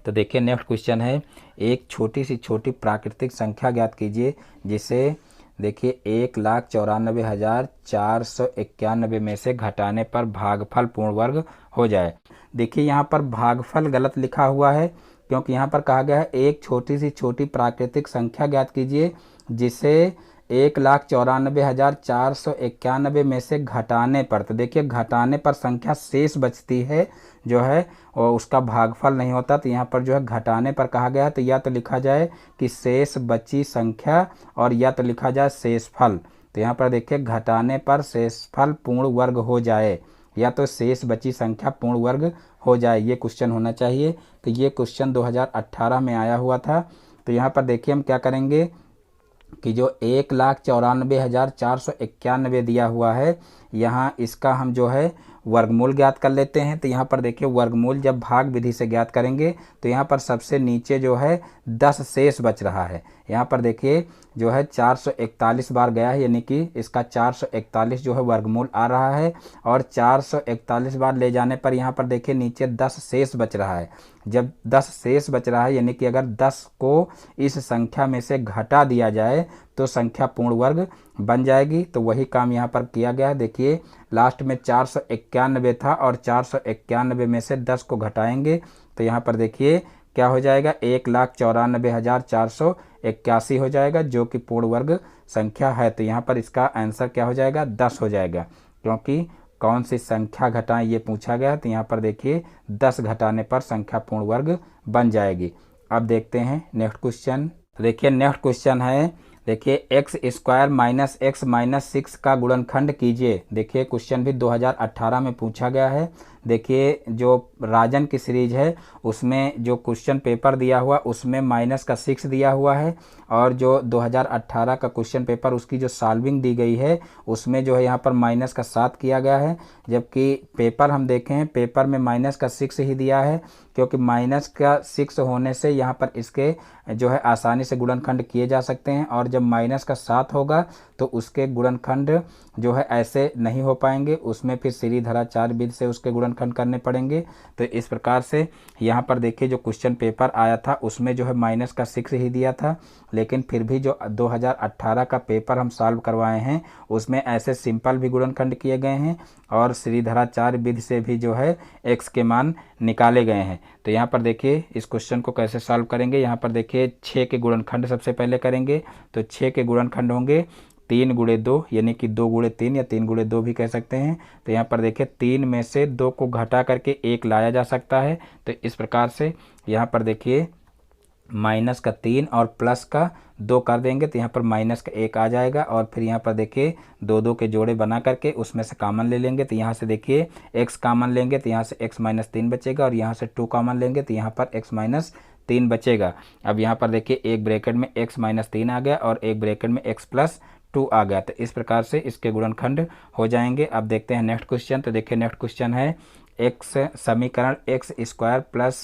तो देखिए नेक्स्ट क्वेश्चन है एक छोटी सी छोटी प्राकृतिक संख्या ज्ञात कीजिए जिसे देखिए 1,94,491 में से घटाने पर भागफल पूर्ण वर्ग हो जाए। देखिए यहाँ पर भागफल गलत लिखा हुआ है, क्योंकि यहाँ पर कहा गया है एक छोटी सी छोटी प्राकृतिक संख्या ज्ञात कीजिए जिसे 1,94,491 में से घटाने पर, तो देखिए घटाने पर संख्या शेष बचती है जो है और उसका भागफल नहीं होता। तो यहाँ पर जो है घटाने पर कहा गया है तो या तो लिखा जाए कि शेष बची संख्या और या तो लिखा जाए शेषफल। तो यहाँ पर देखिए घटाने पर शेषफल पूर्ण वर्ग हो जाए या तो शेष बची संख्या पूर्ण वर्ग हो जाए, ये क्वेश्चन होना चाहिए। तो ये क्वेश्चन 2018 में आया हुआ था। तो यहाँ पर देखिए हम क्या करेंगे कि जो 1,94,491 दिया हुआ है यहाँ इसका हम जो है वर्गमूल ज्ञात कर लेते हैं। तो यहाँ पर देखिए वर्गमूल जब भाग विधि से ज्ञात करेंगे तो यहाँ पर सबसे नीचे जो है 10 शेष बच रहा है। यहाँ पर देखिए जो है 441 बार गया है, यानी कि इसका 441 जो है वर्गमूल आ रहा है और 441 बार ले जाने पर यहाँ पर देखिए नीचे 10 शेष बच रहा है। जब 10 शेष बच रहा है यानी कि अगर 10 को इस संख्या में से घटा दिया जाए तो संख्या पूर्ण वर्ग बन जाएगी। तो वही काम यहाँ पर किया गया है। देखिए लास्ट में 491 था और 491 में से 10 को घटाएंगे तो यहाँ पर देखिए क्या हो जाएगा 1,94,481 हो जाएगा जो कि पूर्ण वर्ग संख्या है। तो यहाँ पर इसका आंसर क्या हो जाएगा 10 हो जाएगा, क्योंकि कौन सी संख्या घटाएं ये पूछा गया। तो यहाँ पर देखिए 10 घटाने पर संख्या पूर्ण वर्ग बन जाएगी। अब देखते हैं नेक्स्ट क्वेश्चन। तो देखिए नेक्स्ट क्वेश्चन है, देखिए x square minus x minus 6 का गुणनखंड कीजिए। देखिए क्वेश्चन भी 2018 में पूछा गया है। देखिए जो राजन की सीरीज है उसमें जो क्वेश्चन पेपर दिया हुआ उसमें माइनस का 6 दिया हुआ है, और जो 2018 का क्वेश्चन पेपर उसकी जो सॉल्विंग दी गई है उसमें जो है यहाँ पर माइनस का 7 किया गया है। जबकि पेपर हम देखें हैं, पेपर में माइनस का 6 ही दिया है, क्योंकि माइनस का 6 होने से यहाँ पर इसके जो है आसानी से गुणनखंड किए जा सकते हैं, और जब माइनस का 7 होगा तो उसके गुणनखंड जो है ऐसे नहीं हो पाएंगे, उसमें फिर सीरीधराचार्य विधि से उसके गुणनखंड करने पड़ेंगे। तो इस प्रकार से यहाँ पर देखिए जो क्वेश्चन पेपर आया था उसमें जो है माइनस का 6 ही दिया था, लेकिन फिर भी जो 2018 का पेपर हम सॉल्व करवाए हैं उसमें ऐसे सिंपल भी गुणनखंड किए गए हैं, और सीरीधराचार्य विधि से भी जो है एक्स के मान निकाले गए हैं। तो यहाँ पर देखिए इस क्वेश्चन को कैसे सॉल्व करेंगे। यहाँ पर देखिए 6 के गुणनखंड सबसे पहले करेंगे। तो 6 के गुणनखंड होंगे 3 गुणे 2, यानी कि 2 गुणे 3 या 3 गुणे 2 भी कह सकते हैं। तो यहाँ पर देखिए 3 में से 2 को घटा करके 1 लाया जा सकता है। तो इस प्रकार से यहाँ पर देखिए माइनस का 3 और प्लस का 2 कर देंगे तो यहाँ पर माइनस का 1 आ जाएगा, और फिर यहाँ पर देखिए 2 के जोड़े बना करके उसमें से कॉमन ले लेंगे। तो यहाँ से देखिए x कॉमन लेंगे तो यहाँ से x माइनस 3 बचेगा, और यहाँ से 2 कॉमन लेंगे तो यहाँ पर x माइनस 3 बचेगा। अब यहाँ पर देखिए एक ब्रैकेट में x माइनस 3 आ गया और एक ब्रैकेट में x प्लस 2 आ गया। तो इस प्रकार से इसके गुणनखंड हो जाएंगे। अब देखते हैं नेक्स्ट क्वेश्चन। तो देखिए नेक्स्ट क्वेश्चन है एक्स समीकरण x square plus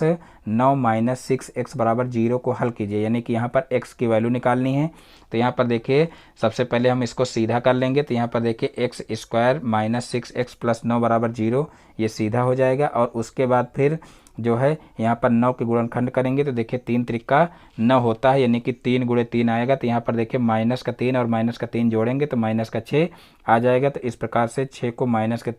9 minus 6x बराबर 0 को हल कीजिए, यानी कि यहाँ पर x की वैल्यू निकालनी है। तो यहाँ पर देखिए सबसे पहले हम इसको सीधा कर लेंगे। तो यहाँ पर देखिए x square minus 6x plus 9 बराबर 0, ये सीधा हो जाएगा। और उसके बाद फिर जो है यहाँ पर 9 के गुणनखंड करेंगे तो देखिए 3 त्रिका 9 होता है, यानी कि 3 गुणे 3 आएगा। तो यहाँ पर देखिए माइनस का 3 और माइनस का 3 जोड़ेंगे तो माइनस का 6 आ जाएगा। तो इस प्रकार से 6 को माइनस के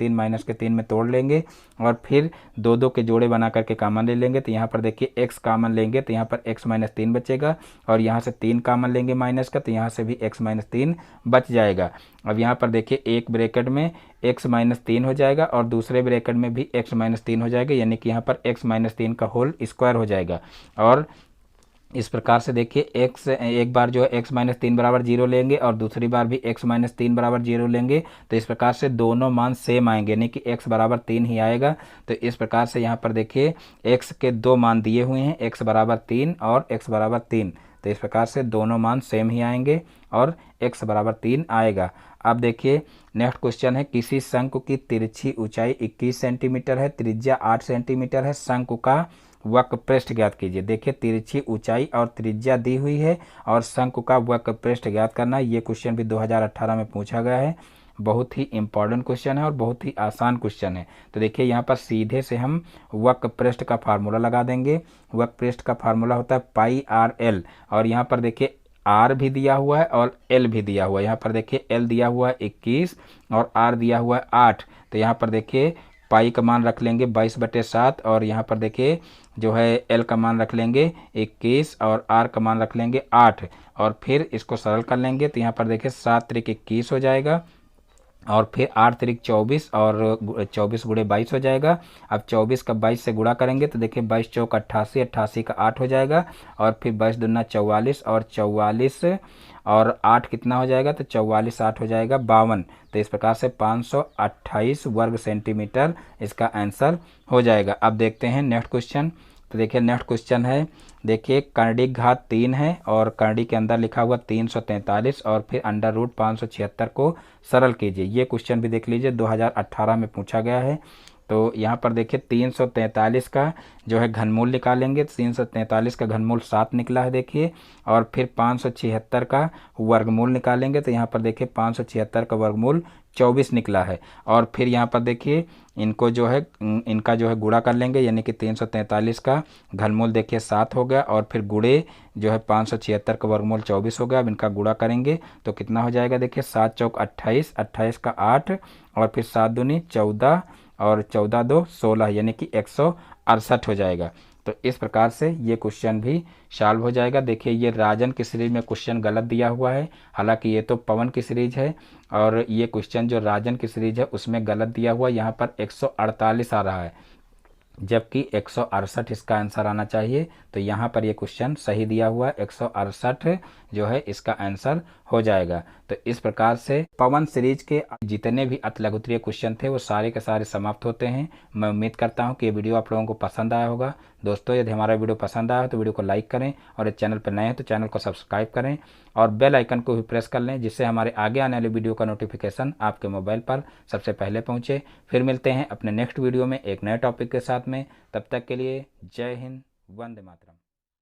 3 में तोड़ लेंगे, और फिर 2 के जोड़े बना करके कॉमन ले लेंगे। तो यहाँ पर देखिए x कॉमन लेंगे तो यहाँ पर x माइनस 3 बचेगा, और यहाँ से 3 कॉमन लेंगे माइनस का तो यहाँ से भी x माइनस 3 बच जाएगा। अब यहाँ पर देखिए एक ब्रैकेट में x माइनस 3 हो जाएगा और दूसरे ब्रैकेट में भी x माइनस 3 हो जाएगा, यानी कि यहाँ पर x माइनस 3 का होल स्क्वायर हो जाएगा। और इस प्रकार से देखिए x एक बार जो है x माइनस 3 बराबर 0 लेंगे और दूसरी बार भी x माइनस 3 बराबर 0 लेंगे, तो इस प्रकार से दोनों मान सेम आएंगे, यानी कि x बराबर 3 ही आएगा। तो इस प्रकार से यहाँ पर देखिए x के 2 मान दिए हुए हैं, x बराबर 3 और x बराबर 3। तो इस प्रकार से दोनों मान सेम ही आएंगे और x बराबर 3 आएगा। अब देखिए नेक्स्ट क्वेश्चन है, किसी शंकु की तिरछी ऊंचाई 21 सेंटीमीटर है, त्रिज्या 8 सेंटीमीटर है, शंकु का वक्र पृष्ठ ज्ञात कीजिए। देखिए तिरछी ऊंचाई और त्रिज्या दी हुई है और शंकु का वक्र पृष्ठ ज्ञात करना, ये क्वेश्चन भी 2018 में पूछा गया है। बहुत ही इंपॉर्टेंट क्वेश्चन है और बहुत ही आसान क्वेश्चन है। तो देखिए यहाँ पर सीधे से हम वक्र पृष्ठ का फार्मूला लगा देंगे। वक्र पृष्ठ का फार्मूला होता है पाई आर एल, और यहाँ पर देखिए आर भी दिया हुआ है और एल भी दिया हुआ है। यहाँ पर देखिए एल दिया हुआ है 21 और आर दिया हुआ है 8। तो यहाँ पर देखिए पाई का मान रख लेंगे 22/7, और यहाँ पर देखिए जो है एल का मान रख लेंगे 21 और आर का मान रख लेंगे 8, और फिर इसको सरल कर लेंगे। तो यहाँ पर देखिए 7 त्रिक 21 हो जाएगा, और फिर 8 त्रिक 24 और 24 गुणे 22 हो जाएगा। अब 24 का 22 से गुणा करेंगे तो देखिए 22 चौक 88, 88 का 8 हो जाएगा, और फिर 22 दूना 44 और 44 और 8 कितना हो जाएगा, तो 44 8 हो जाएगा 52। तो इस प्रकार से 528 वर्ग सेंटीमीटर इसका आंसर हो जाएगा। अब देखते हैं नेक्स्ट क्वेश्चन। तो देखिए नेक्स्ट क्वेश्चन है, देखिए करड़ी घात 3 है और करड़ी के अंदर लिखा हुआ 343 और फिर अंडर रूट 576 को सरल कीजिए। ये क्वेश्चन भी देख लीजिए 2018 में पूछा गया है। तो यहाँ पर देखिए 343 का जो है घनमूल निकालेंगे, 343 का घनमूल 7 निकला है देखिए, और फिर 576 का वर्गमूल निकालेंगे तो यहाँ पर देखिए 576 का वर्गमूल 24 निकला है। और फिर यहाँ पर देखिए इनको जो है इनका जो है गुणा कर लेंगे, यानी कि 343 का घनमूल देखिए 7 हो गया, और फिर गुणे जो है 576 का वर्गमूल 24 हो गया। अब इनका गुणा करेंगे तो कितना हो जाएगा, देखिए 7 चौक 28, 28 का 8, और फिर 7 दूनी 14 और 14 दो 16, यानी कि 168 हो जाएगा। तो इस प्रकार से ये क्वेश्चन भी सॉल्व हो जाएगा। देखिए ये राजन की सीरीज में क्वेश्चन गलत दिया हुआ है, हालांकि ये तो पवन की सीरीज है, और ये क्वेश्चन जो राजन की सीरीज है उसमें गलत दिया हुआ, यहाँ पर 148 आ रहा है। जबकि 168 इसका आंसर आना चाहिए। तो यहाँ पर ये क्वेश्चन सही दिया हुआ है, 168 जो है इसका आंसर हो जाएगा। तो इस प्रकार से पवन सीरीज के जितने भी अतिलघुत्तरीय क्वेश्चन थे वो सारे के सारे समाप्त होते हैं। मैं उम्मीद करता हूँ कि ये वीडियो आप लोगों को पसंद आया होगा। दोस्तों यदि हमारा वीडियो पसंद आया हो तो वीडियो को लाइक करें, और इस चैनल पर नए हैं तो चैनल को सब्सक्राइब करें और बेल आइकन को भी प्रेस कर लें, जिससे हमारे आगे आने वाले वीडियो का नोटिफिकेशन आपके मोबाइल पर सबसे पहले पहुँचे। फिर मिलते हैं अपने नेक्स्ट वीडियो में एक नए टॉपिक के साथ में। तब तक के लिए जय हिंद, वंदे मातरम।